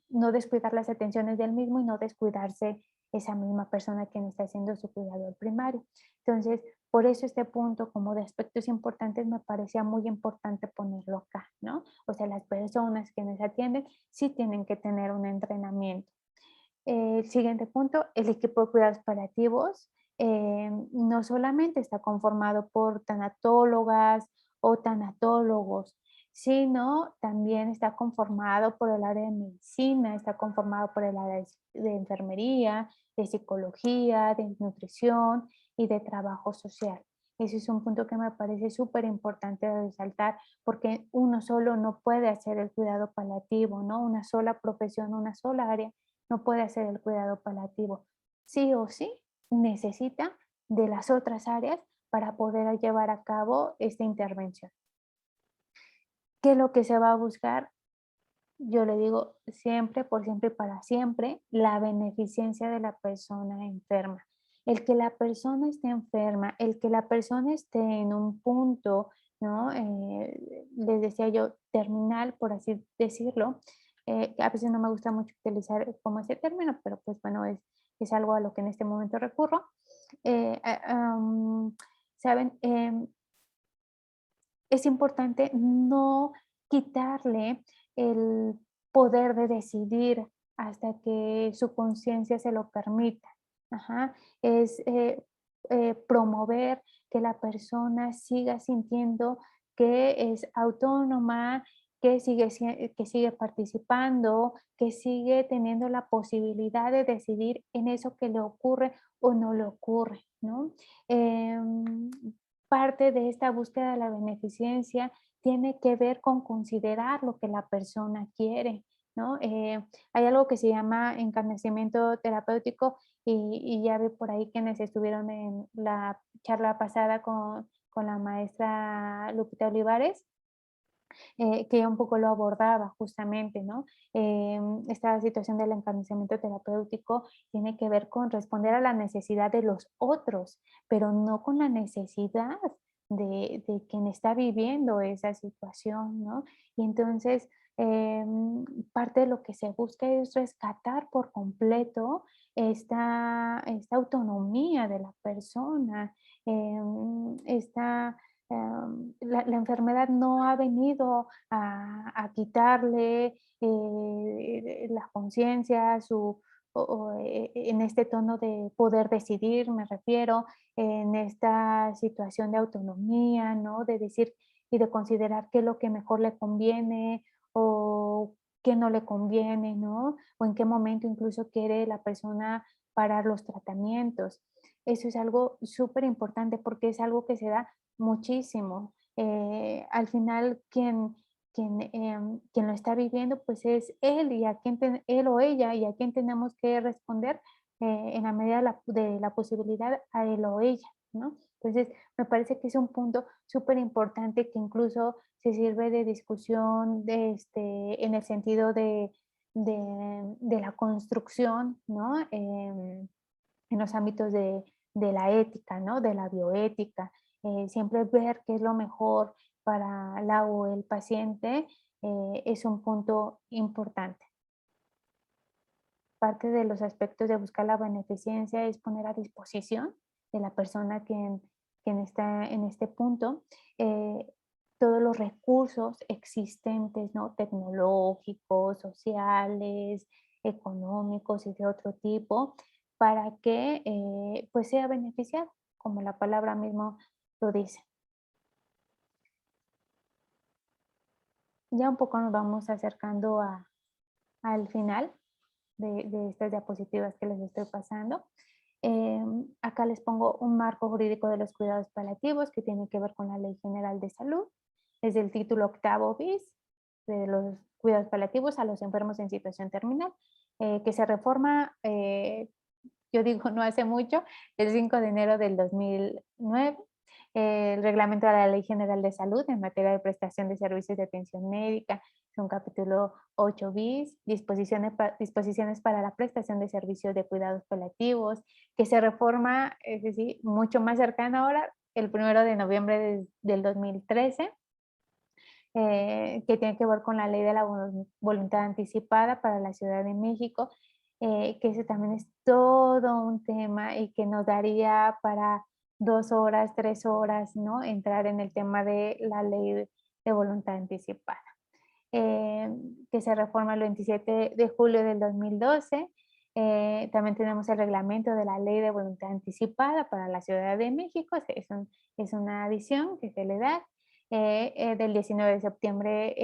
no descuidar las atenciones del mismo y no descuidarse esa misma persona quien está siendo su cuidador primario. Entonces, por eso este punto como de aspectos importantes me parecía muy importante ponerlo acá, ¿no? O sea, las personas quienes atienden sí tienen que tener un entrenamiento. El siguiente punto, el equipo de cuidados paliativos no solamente está conformado por tanatólogas o tanatólogos, sino también está conformado por el área de medicina, está conformado por el área de enfermería, de psicología, de nutrición y de trabajo social. Ese es un punto que me parece súper importante resaltar porque uno solo no puede hacer el cuidado paliativo, ¿no? Una sola profesión, una sola área no puede hacer el cuidado paliativo. Sí o sí necesita de las otras áreas para poder llevar a cabo esta intervención. ¿Qué es lo que se va a buscar? Yo le digo siempre, por siempre y para siempre, la beneficencia de la persona enferma. El que la persona esté enferma, el que la persona esté en un punto, ¿no? Les decía yo, terminal, por así decirlo. A veces no me gusta mucho utilizar como ese término, pero pues bueno, es algo a lo que en este momento recurro. Saben, es importante no quitarle el poder de decidir hasta que su conciencia se lo permita. Ajá. Es promover que la persona siga sintiendo que es autónoma, que sigue participando, que sigue teniendo la posibilidad de decidir en eso que le ocurre o no le ocurre, ¿no? Parte de esta búsqueda de la beneficencia tiene que ver con considerar lo que la persona quiere, ¿no? Hay algo que se llama encarnecimiento terapéutico y ya ve por ahí quienes estuvieron en la charla pasada con la maestra Lupita Olivares, que un poco lo abordaba justamente, ¿no? Esta situación del encarnizamiento terapéutico tiene que ver con responder a la necesidad de los otros, pero no con la necesidad de quien está viviendo esa situación, ¿no? Y entonces, parte de lo que se busca es rescatar por completo esta autonomía de la persona, la enfermedad no ha venido a quitarle la conciencia, en este tono de poder decidir, me refiero, en esta situación de autonomía, ¿no? De decir y de considerar qué es lo que mejor le conviene o qué no le conviene, ¿no? O en qué momento incluso quiere la persona parar los tratamientos. Eso es algo súper importante porque es algo que se da muchísimo. Al final, quien lo está viviendo, pues es él y él o ella, y a quien tenemos que responder en la medida de la posibilidad a él o ella, ¿no? Entonces, me parece que es un punto súper importante que incluso se sirve de discusión en el sentido de la construcción, ¿no? En los ámbitos de la ética, ¿no? De la bioética. Siempre ver qué es lo mejor para la o el paciente es un punto importante. Parte de los aspectos de buscar la beneficencia es poner a disposición de la persona quien está en este punto todos los recursos existentes, ¿no? Tecnológicos, sociales, económicos y de otro tipo, para que pues sea beneficiado, como la palabra mismo lo dice. Ya un poco nos vamos acercando al final de estas diapositivas que les estoy pasando. Acá les pongo un marco jurídico de los cuidados paliativos que tiene que ver con la Ley General de Salud. Es el título 8º bis de los cuidados paliativos a los enfermos en situación terminal, que se reforma, yo digo no hace mucho, el 5 de enero del 2009, el reglamento de la Ley General de Salud en materia de prestación de servicios de atención médica, es un capítulo 8 bis, disposiciones para la prestación de servicios de cuidados paliativos, que se reforma, es decir, mucho más cercano ahora, el 1 de noviembre del 2013, que tiene que ver con la ley de la voluntad anticipada para la Ciudad de México, que ese también es todo un tema y que nos daría para 2 horas, 3 horas, ¿no? Entrar en el tema de la ley de voluntad anticipada. Que se reforma el 27 de julio del 2012. También tenemos el reglamento de la ley de voluntad anticipada para la Ciudad de México, es una adición que se le da. Del 19 de septiembre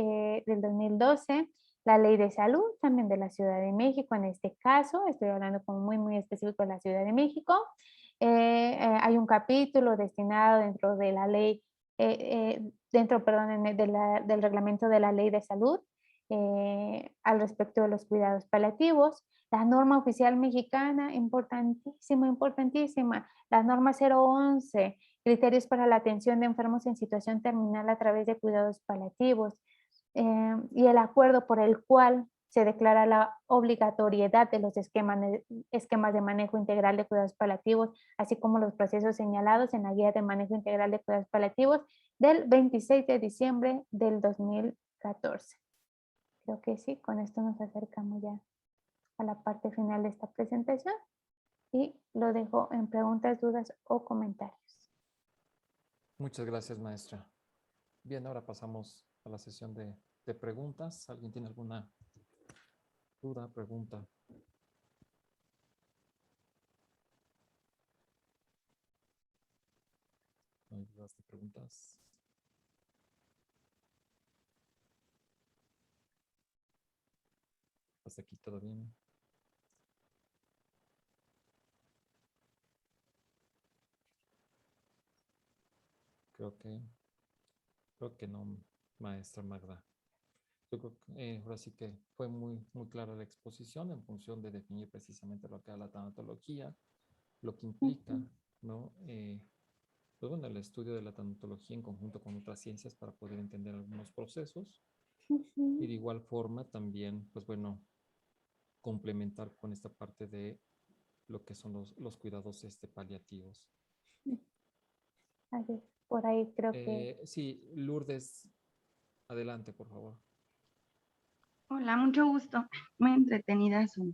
del 2012, la ley de salud también de la Ciudad de México, en este caso, estoy hablando como muy específico de la Ciudad de México. Hay un capítulo destinado dentro de la ley, del reglamento de la ley de salud al respecto de los cuidados paliativos. La norma oficial mexicana, importantísima, la norma 011, criterios para la atención de enfermos en situación terminal a través de cuidados paliativos, y el acuerdo por el cual se declara la obligatoriedad de los esquemas de manejo integral de cuidados paliativos, así como los procesos señalados en la Guía de Manejo Integral de Cuidados Paliativos del 26 de diciembre del 2014. Creo que sí, con esto nos acercamos ya a la parte final de esta presentación. y lo dejo en preguntas, dudas o comentarios. Muchas gracias, maestra. Bien, ahora pasamos a la sesión de preguntas. ¿Alguien tiene alguna duda, pregunta? ¿No hay dudas de preguntas? ¿Hasta aquí todo bien? Creo que no, maestra Magda. Yo creo que ahora sí que fue muy clara la exposición en función de definir precisamente lo que es la tanatología, lo que implica, ¿no? Pues bueno, el estudio de la tanatología en conjunto con otras ciencias para poder entender algunos procesos y de igual forma también, pues bueno, complementar con esta parte de lo que son los cuidados paliativos. Así, por ahí creo que... Sí, Lourdes, adelante, por favor. Hola, mucho gusto. Muy entretenida su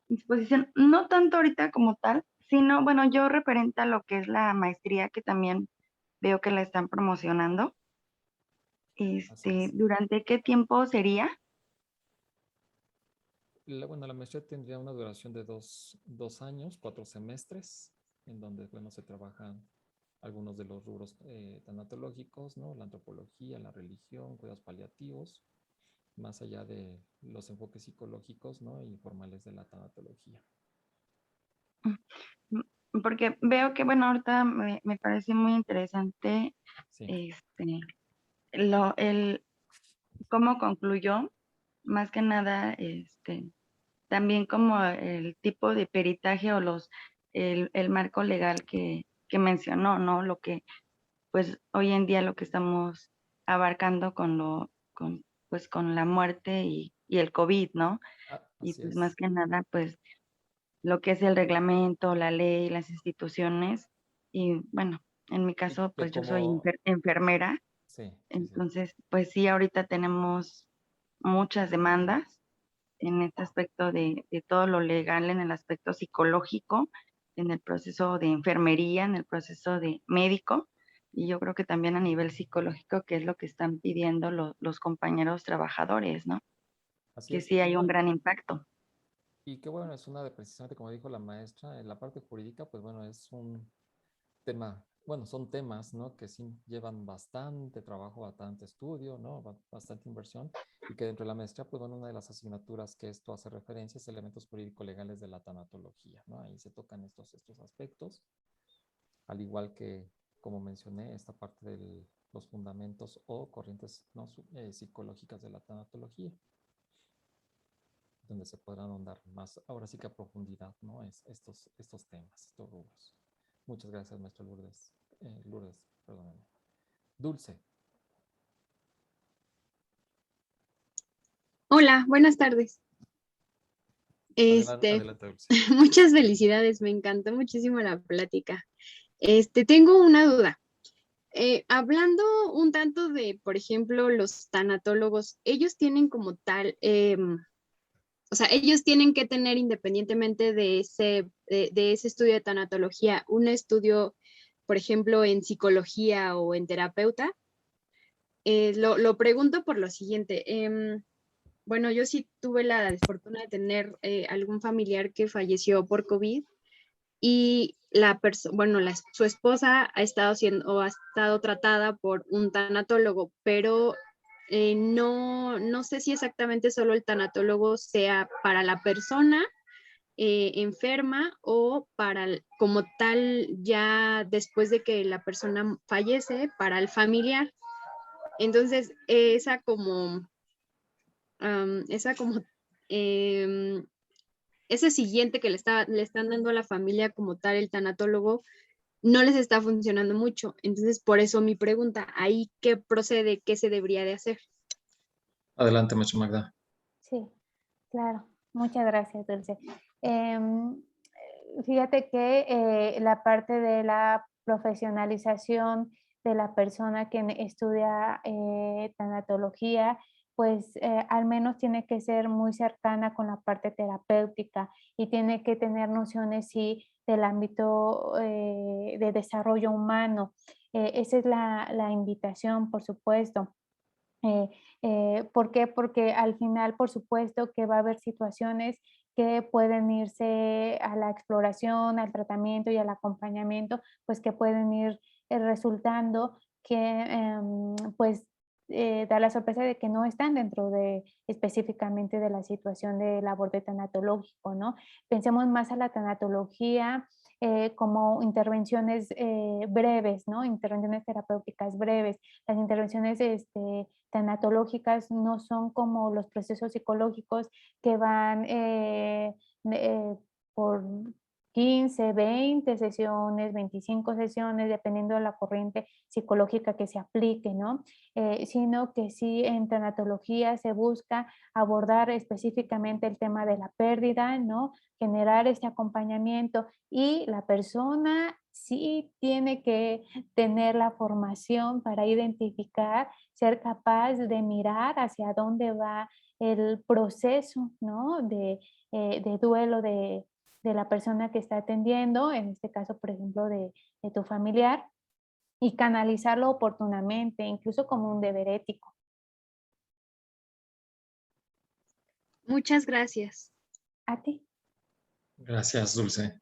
exposición. No tanto ahorita como tal, sino, bueno, yo referente a lo que es la maestría, que también veo que la están promocionando. Así es. ¿Durante qué tiempo sería? Bueno, la maestría tendría una duración de dos años, 4 semestres, en donde, bueno, se trabajan algunos de los rubros tanatológicos, ¿no? La antropología, la religión, cuidados paliativos, más allá de los enfoques psicológicos, ¿no? Y formales de la tanatología. Porque veo que, bueno, ahorita me parece muy interesante Sí. cómo concluyó, más que nada, también como el tipo de peritaje o el marco legal que mencionó, ¿no? Lo que, pues, hoy en día lo que estamos abarcando pues, con la muerte y el COVID, ¿no? Y Así pues más es. que nada, pues, lo que es el reglamento, la ley, las instituciones. Y bueno, en mi Y caso, que pues yo soy como, enfermera, sí. entonces, pues sí, ahorita tenemos muchas demandas en este aspecto de todo lo legal, en el aspecto psicológico, en el proceso de enfermería, en el proceso de médico, y yo creo que también a nivel psicológico, que es lo que están pidiendo los compañeros trabajadores, ¿no? Así Que es. sí Y hay un no, gran impacto. y que bueno, es una de precisamente como dijo la maestra, en la parte jurídica, pues bueno, es un tema, bueno, son temas, ¿no? Que sí llevan bastante trabajo, bastante estudio, ¿no? Bastante inversión y que dentro de la maestría, pues bueno, una de las asignaturas que esto hace referencia es elementos jurídico-legales de la tanatología, ¿no? Ahí se tocan estos aspectos, al igual que, como mencioné, esta parte de los fundamentos o corrientes, ¿no? Psicológicas de la tanatología, donde se podrán ahondar más, ahora sí que a profundidad, ¿no? Estos temas, estos rubros. Muchas gracias, maestro Lourdes. Lourdes, perdóname. Dulce. Hola, buenas tardes. Adelante, adelante, Dulce. Muchas felicidades, me encantó muchísimo la plática. Tengo una duda. Hablando un tanto de, por ejemplo, los tanatólogos, ellos tienen como tal, o sea, ellos tienen que tener independientemente de ese estudio de tanatología, un estudio, por ejemplo, en psicología o en terapeuta. Lo pregunto por lo siguiente. Bueno, yo sí tuve la desfortuna de tener algún familiar que falleció por COVID y su esposa ha estado ha estado tratada por un tanatólogo, pero no sé si exactamente solo el tanatólogo sea para la persona enferma o como tal ya después de que la persona fallece para el familiar. Entonces, esa como ese siguiente que le están dando a la familia como tal, el tanatólogo, no les está funcionando mucho. Entonces, por eso mi pregunta, ¿ahí qué procede? ¿Qué se debería de hacer? Adelante, maestra Magda. Sí, claro. Muchas gracias, Dulce. Fíjate que la parte de la profesionalización de la persona que estudia tanatología, pues al menos tiene que ser muy cercana con la parte terapéutica y tiene que tener nociones, sí, del ámbito de desarrollo humano. Esa es la invitación, por supuesto. ¿Por qué? Porque al final, por supuesto, que va a haber situaciones que pueden irse a la exploración, al tratamiento y al acompañamiento, pues que pueden ir resultando que, pues, da la sorpresa de que no están dentro de específicamente de la situación del aborde tanatológico, ¿no? Pensemos más a la tanatología como intervenciones breves, ¿no? Intervenciones terapéuticas breves. Las intervenciones tanatológicas no son como los procesos psicológicos que van por 15, 20 sesiones, 25 sesiones, dependiendo de la corriente psicológica que se aplique, ¿no? Sino que sí en tanatología se busca abordar específicamente el tema de la pérdida, ¿no? Generar este acompañamiento y la persona sí tiene que tener la formación para identificar, ser capaz de mirar hacia dónde va el proceso, ¿no? De duelo de la persona que está atendiendo, en este caso, por ejemplo, de tu familiar, y canalizarlo oportunamente, incluso como un deber ético. Muchas gracias. A ti. Gracias, Dulce.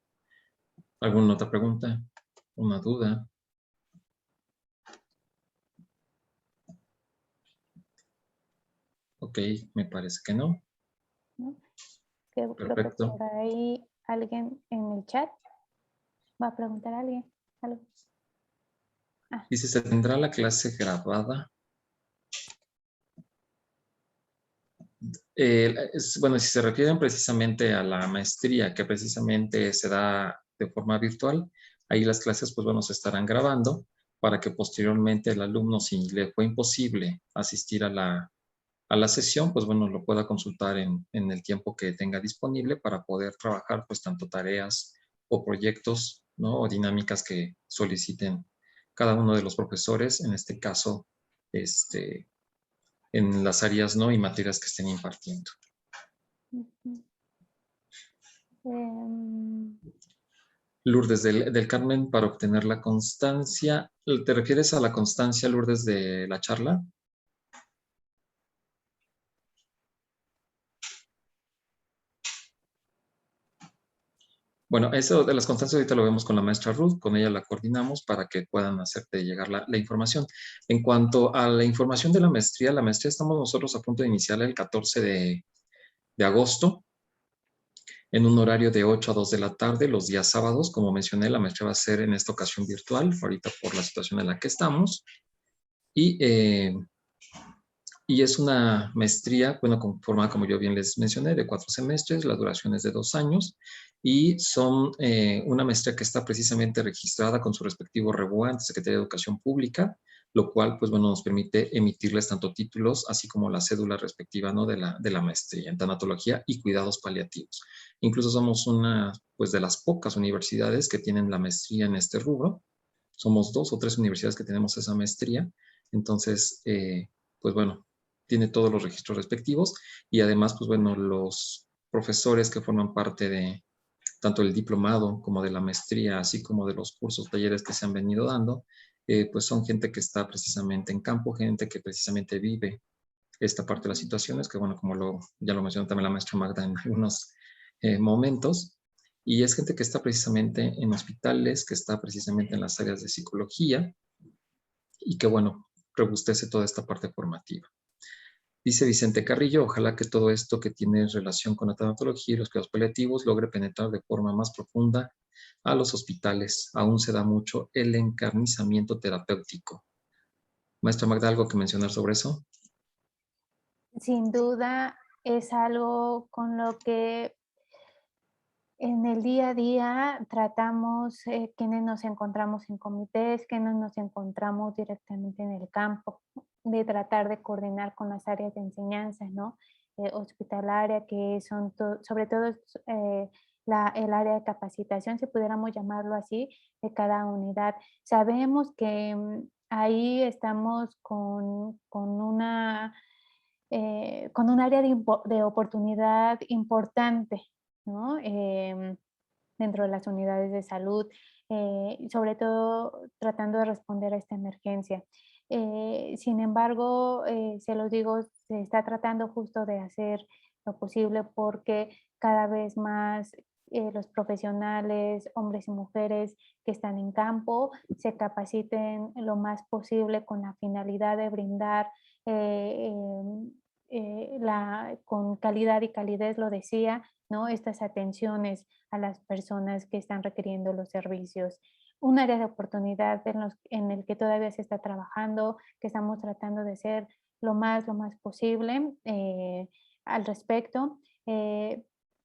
¿Alguna otra pregunta? ¿Una duda? Ok, me parece que no. ¿No? Creo que Perfecto. por ahí alguien en el chat va a preguntar a alguien algo. Dice, ¿se tendrá la clase grabada? Bueno, si se refieren precisamente a la maestría que precisamente se da de forma virtual, ahí las clases pues bueno se estarán grabando para que posteriormente el alumno, si le fue imposible asistir a la sesión, pues bueno, lo pueda consultar en el tiempo que tenga disponible para poder trabajar pues tanto tareas o proyectos, ¿no? O dinámicas que soliciten cada uno de los profesores, en este caso, en las áreas, ¿no? Y materias que estén impartiendo. Lourdes del Carmen, para obtener la constancia, ¿te refieres a la constancia, Lourdes, de la charla? Bueno, eso de las constancias ahorita lo vemos con la maestra Ruth, con ella la coordinamos para que puedan hacerte llegar la información. En cuanto a la información de la maestría estamos nosotros a punto de iniciarla el 14 de agosto, en un horario de 8 a 2 de la tarde, los días sábados. Como mencioné, la maestría va a ser en esta ocasión virtual, ahorita por la situación en la que estamos. Y es una maestría, bueno, formada, como yo bien les mencioné, de 4 semestres, la duración es de 2 años, y son una maestría que está precisamente registrada con su respectivo REBUA ante Secretaría de Educación Pública, lo cual, pues bueno, nos permite emitirles tanto títulos, así como la cédula respectiva, ¿no? de la maestría en tanatología y cuidados paliativos. Incluso somos una, pues, de las pocas universidades que tienen la maestría en este rubro. Somos 2 o 3 universidades que tenemos esa maestría. Entonces, pues bueno, tiene todos los registros respectivos y además, pues bueno, los profesores que forman parte de tanto el diplomado como de la maestría, así como de los cursos, talleres que se han venido dando, pues son gente que está precisamente en campo, gente que precisamente vive esta parte de las situaciones, que bueno, como ya lo mencionó también la maestra Magda en algunos momentos, y es gente que está precisamente en hospitales, que está precisamente en las áreas de psicología, y que bueno, robustece toda esta parte formativa. Dice Vicente Carrillo, ojalá que todo esto que tiene relación con la tanatología y los cuidados paliativos logre penetrar de forma más profunda a los hospitales. Aún se da mucho el encarnizamiento terapéutico. Maestra Magda, ¿algo que mencionar sobre eso? Sin duda es algo con lo que en el día a día tratamos, quienes nos encontramos en comités, quienes nos encontramos directamente en el campo, de tratar de coordinar con las áreas de enseñanza, ¿no? Hospitalaria, que son sobre todo el área de capacitación, si pudiéramos llamarlo así, de cada unidad. Sabemos que ahí estamos con una con un área de oportunidad importante, ¿no? Dentro de las unidades de salud, sobre todo tratando de responder a esta emergencia. Sin embargo, se los digo, se está tratando justo de hacer lo posible porque cada vez más los profesionales, hombres y mujeres que están en campo, se capaciten lo más posible con la finalidad de brindar con calidad y calidez, lo decía, ¿no? Estas atenciones a las personas que están requiriendo los servicios. Un área de oportunidad en el que todavía se está trabajando, que estamos tratando de ser lo más posible al respecto.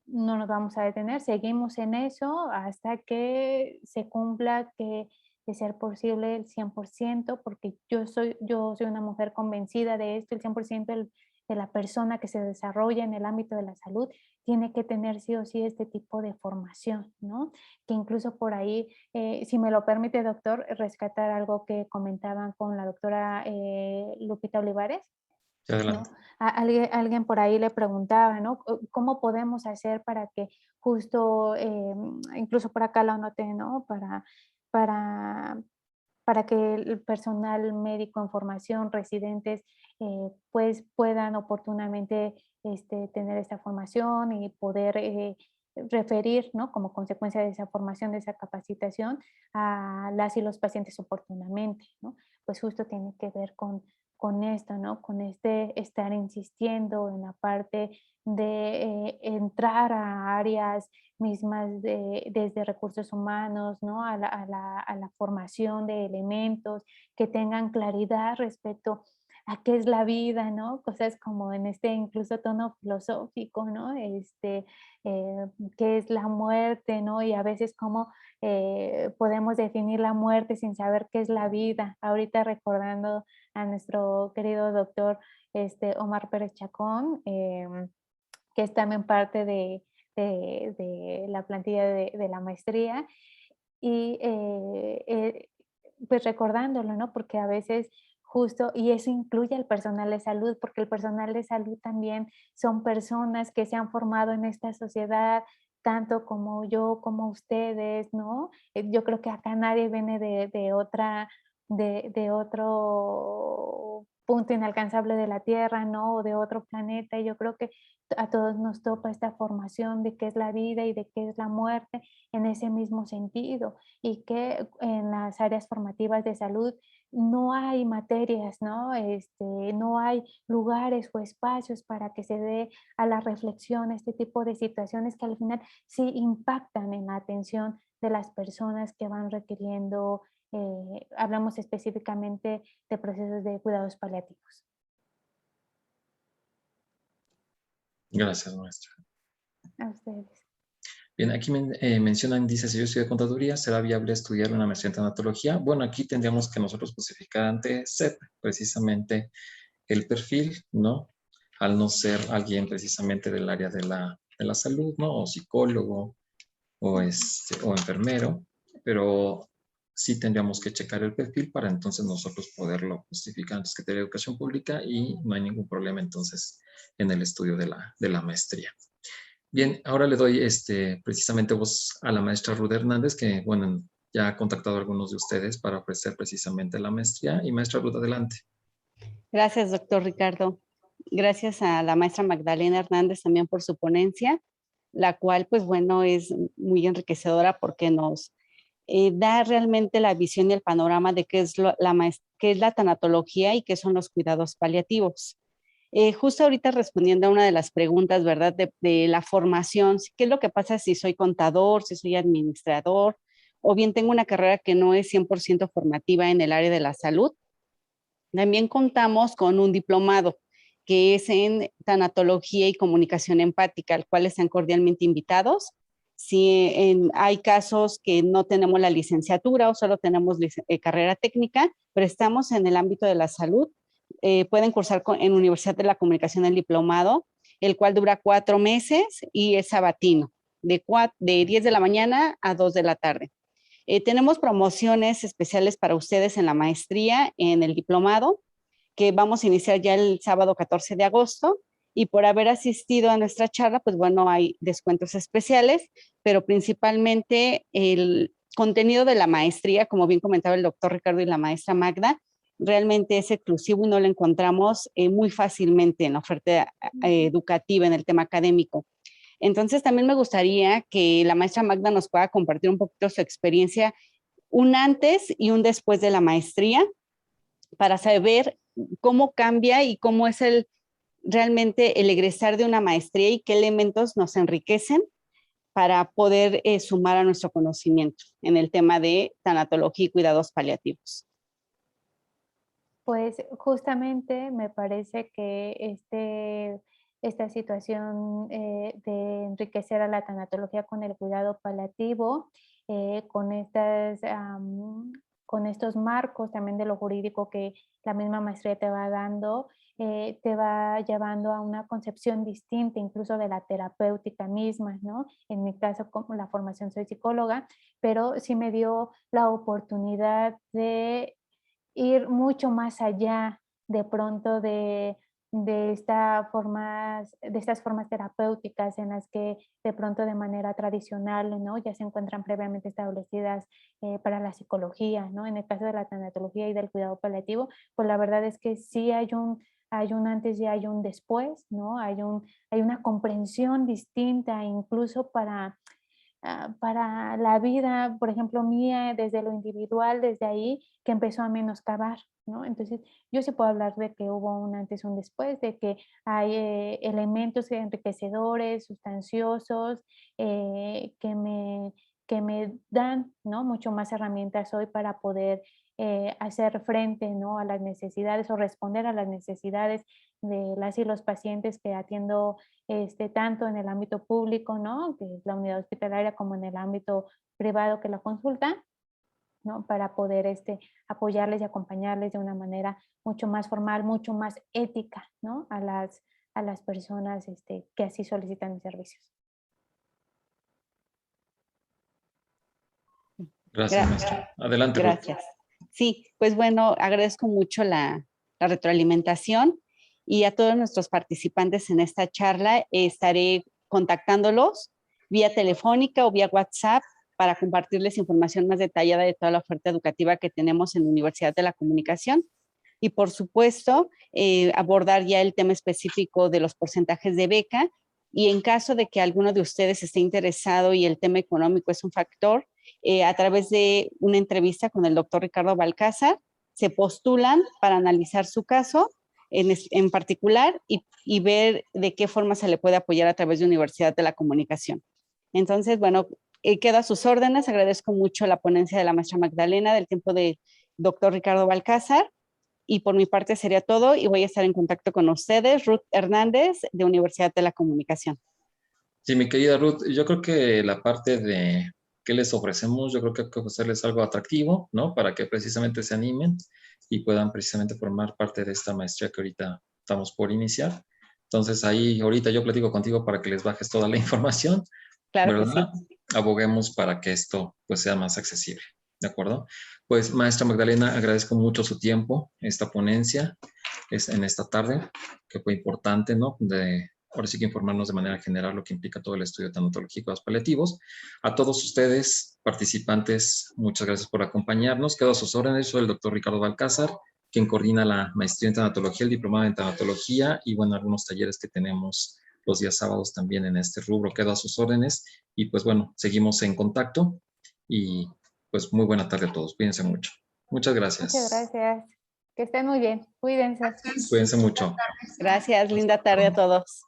No nos vamos a detener, seguimos en eso hasta que se cumpla que de ser posible el 100%, porque yo soy una mujer convencida de esto, el 100% de la persona que se desarrolla en el ámbito de la salud tiene que tener sí o sí este tipo de formación, ¿no? Que incluso por ahí, si me lo permite, doctor, rescatar algo que comentaban con la doctora Lupita Olivares, Adelante. ¿no? Alguien por ahí le preguntaba, ¿no? ¿Cómo podemos hacer para que justo, incluso por acá lo anoté, ¿no? Para, para que el personal médico en formación, residentes, pues puedan oportunamente tener esta formación y poder referir, ¿no? Como consecuencia de esa formación, de esa capacitación, a las y los pacientes oportunamente, ¿no? Pues justo tiene que ver con esto, ¿no? Con estar insistiendo en la parte de entrar a áreas mismas desde recursos humanos, ¿no? A la formación de elementos que tengan claridad respecto a qué es la vida, ¿no? Cosas como en incluso tono filosófico, ¿no? Qué es la muerte, ¿no? Y a veces cómo podemos definir la muerte sin saber qué es la vida. Ahorita recordando a nuestro querido doctor Omar Pérez Chacón, que es también parte de la plantilla de la maestría, y pues recordándolo, ¿no? Porque a veces justo, y eso incluye al personal de salud, porque el personal de salud también son personas que se han formado en esta sociedad, tanto como yo, como ustedes, ¿no? Yo creo que acá nadie viene de otro punto inalcanzable de la Tierra, ¿no? O de otro planeta. Y yo creo que a todos nos topa esta formación de qué es la vida y de qué es la muerte en ese mismo sentido. Y que en las áreas formativas de salud no hay materias, ¿no? No hay lugares o espacios para que se dé a la reflexión este tipo de situaciones que al final sí impactan en la atención de las personas que van requiriendo, hablamos específicamente de procesos de cuidados paliativos. Gracias, maestra. A ustedes. Bien, aquí mencionan, dice, si yo estudio contaduría, ¿será viable estudiar una maestría en tanatología? Bueno, aquí tendríamos que nosotros justificar ante SEP precisamente el perfil, ¿no? Al no ser alguien precisamente del área de la salud, ¿no? O psicólogo o enfermero, pero sí tendríamos que checar el perfil para entonces nosotros poderlo justificar en Secretaría de Educación Pública y no hay ningún problema entonces en el estudio de la maestría. Bien, ahora le doy precisamente voz a la maestra Ruth Hernández, que, bueno, ya ha contactado a algunos de ustedes para ofrecer precisamente la maestría. Y maestra Ruth, adelante. Gracias, doctor Ricardo. Gracias a la maestra Magdalena Hernández también por su ponencia, la cual, pues bueno, es muy enriquecedora porque nos da realmente la visión y el panorama de qué es la tanatología y qué son los cuidados paliativos. Justo ahorita respondiendo a una de las preguntas, ¿verdad? De la formación, ¿qué es lo que pasa si soy contador, si soy administrador, o bien tengo una carrera que no es 100% formativa en el área de la salud? También contamos con un diplomado que es en tanatología y comunicación empática, al cual están cordialmente invitados. Si hay casos que no tenemos la licenciatura o solo tenemos carrera técnica, pero estamos en el ámbito de la salud, pueden cursar en Universidad de la Comunicación el diplomado, el cual dura 4 meses y es sabatino, de 10 de la mañana a 2 de la tarde. Tenemos promociones especiales para ustedes en la maestría, en el diplomado. que vamos a iniciar ya el sábado 14 de agosto. Y por haber asistido a nuestra charla, pues bueno, hay descuentos especiales, pero principalmente el contenido de la maestría, como bien comentaba el doctor Ricardo y la maestra Magda, realmente es exclusivo y no lo encontramos muy fácilmente en la oferta educativa en el tema académico. Entonces también me gustaría que la maestra Magda nos pueda compartir un poquito su experiencia, un antes y un después de la maestría, para saber cómo cambia y cómo es realmente el egresar de una maestría y qué elementos nos enriquecen para poder sumar a nuestro conocimiento en el tema de tanatología y cuidados paliativos. Pues justamente me parece que esta situación de enriquecer a la tanatología con el cuidado paliativo, con estos marcos también de lo jurídico que la misma maestría te va dando, te va llevando a una concepción distinta incluso de la terapéutica misma, ¿no? En mi caso, como la formación soy psicóloga, pero sí me dio la oportunidad de ir mucho más allá de pronto de estas formas terapéuticas en las que de pronto de manera tradicional, ¿no? Ya se encuentran previamente establecidas para la psicología, ¿no? En el caso de la tanatología y del cuidado paliativo, pues la verdad es que sí hay un antes y hay un después, ¿no? Hay una comprensión distinta incluso para la vida, por ejemplo, mía, desde lo individual, desde ahí, que empezó a menoscabar, ¿no? Entonces, yo sí puedo hablar de que hubo un antes y un después, de que hay elementos enriquecedores, sustanciosos, que me dan, ¿no? Mucho más herramientas hoy para poder hacer frente, ¿no? A las necesidades o responder a las necesidades de las y los pacientes que atiendo tanto en el ámbito público, ¿no? Que es la unidad hospitalaria, como en el ámbito privado, que la consulta, ¿no? Para poder apoyarles y acompañarles de una manera mucho más formal, mucho más ética, ¿no? A las personas que así solicitan mis servicios. Gracias, maestra. Adelante, Ruth. Gracias. Sí, pues bueno, agradezco mucho la retroalimentación y a todos nuestros participantes en esta charla estaré contactándolos vía telefónica o vía WhatsApp para compartirles información más detallada de toda la oferta educativa que tenemos en la Universidad de la Comunicación. Y por supuesto, abordar ya el tema específico de los porcentajes de beca. Y en caso de que alguno de ustedes esté interesado y el tema económico es un factor, a través de una entrevista con el doctor Ricardo Balcázar, se postulan para analizar su caso en particular y ver de qué forma se le puede apoyar a través de Universidad de la Comunicación. Entonces, bueno, quedo a sus órdenes. Agradezco mucho la ponencia de la maestra Magdalena, del tiempo del doctor Ricardo Balcázar. Y por mi parte sería todo y voy a estar en contacto con ustedes, Ruth Hernández, de Universidad de la Comunicación. Sí, mi querida Ruth, yo creo que la parte de qué les ofrecemos, yo creo que hay que ofrecerles algo atractivo, ¿no? Para que precisamente se animen y puedan precisamente formar parte de esta maestría que ahorita estamos por iniciar. Entonces ahí ahorita yo platico contigo para que les bajes toda la información, claro, ¿verdad? que sí. Aboguemos para que esto pues sea más accesible, ¿de acuerdo? Pues maestra Magdalena, agradezco mucho su tiempo, esta ponencia en esta tarde, que fue importante, ¿no? Ahora sí que informarnos de manera general lo que implica todo el estudio de tanatología y cuidados paliativos. A todos ustedes, participantes, muchas gracias por acompañarnos. Quedo a sus órdenes. Soy el doctor Ricardo Balcázar, quien coordina la maestría en tanatología, el diplomado en tanatología y, bueno, algunos talleres que tenemos los días sábados también en este rubro. Quedo a sus órdenes y, pues, bueno, seguimos en contacto y, pues, muy buena tarde a todos. Cuídense mucho. Muchas gracias. Muchas gracias. Que estén muy bien. Cuídense. Cuídense mucho. Gracias. Linda tarde a todos.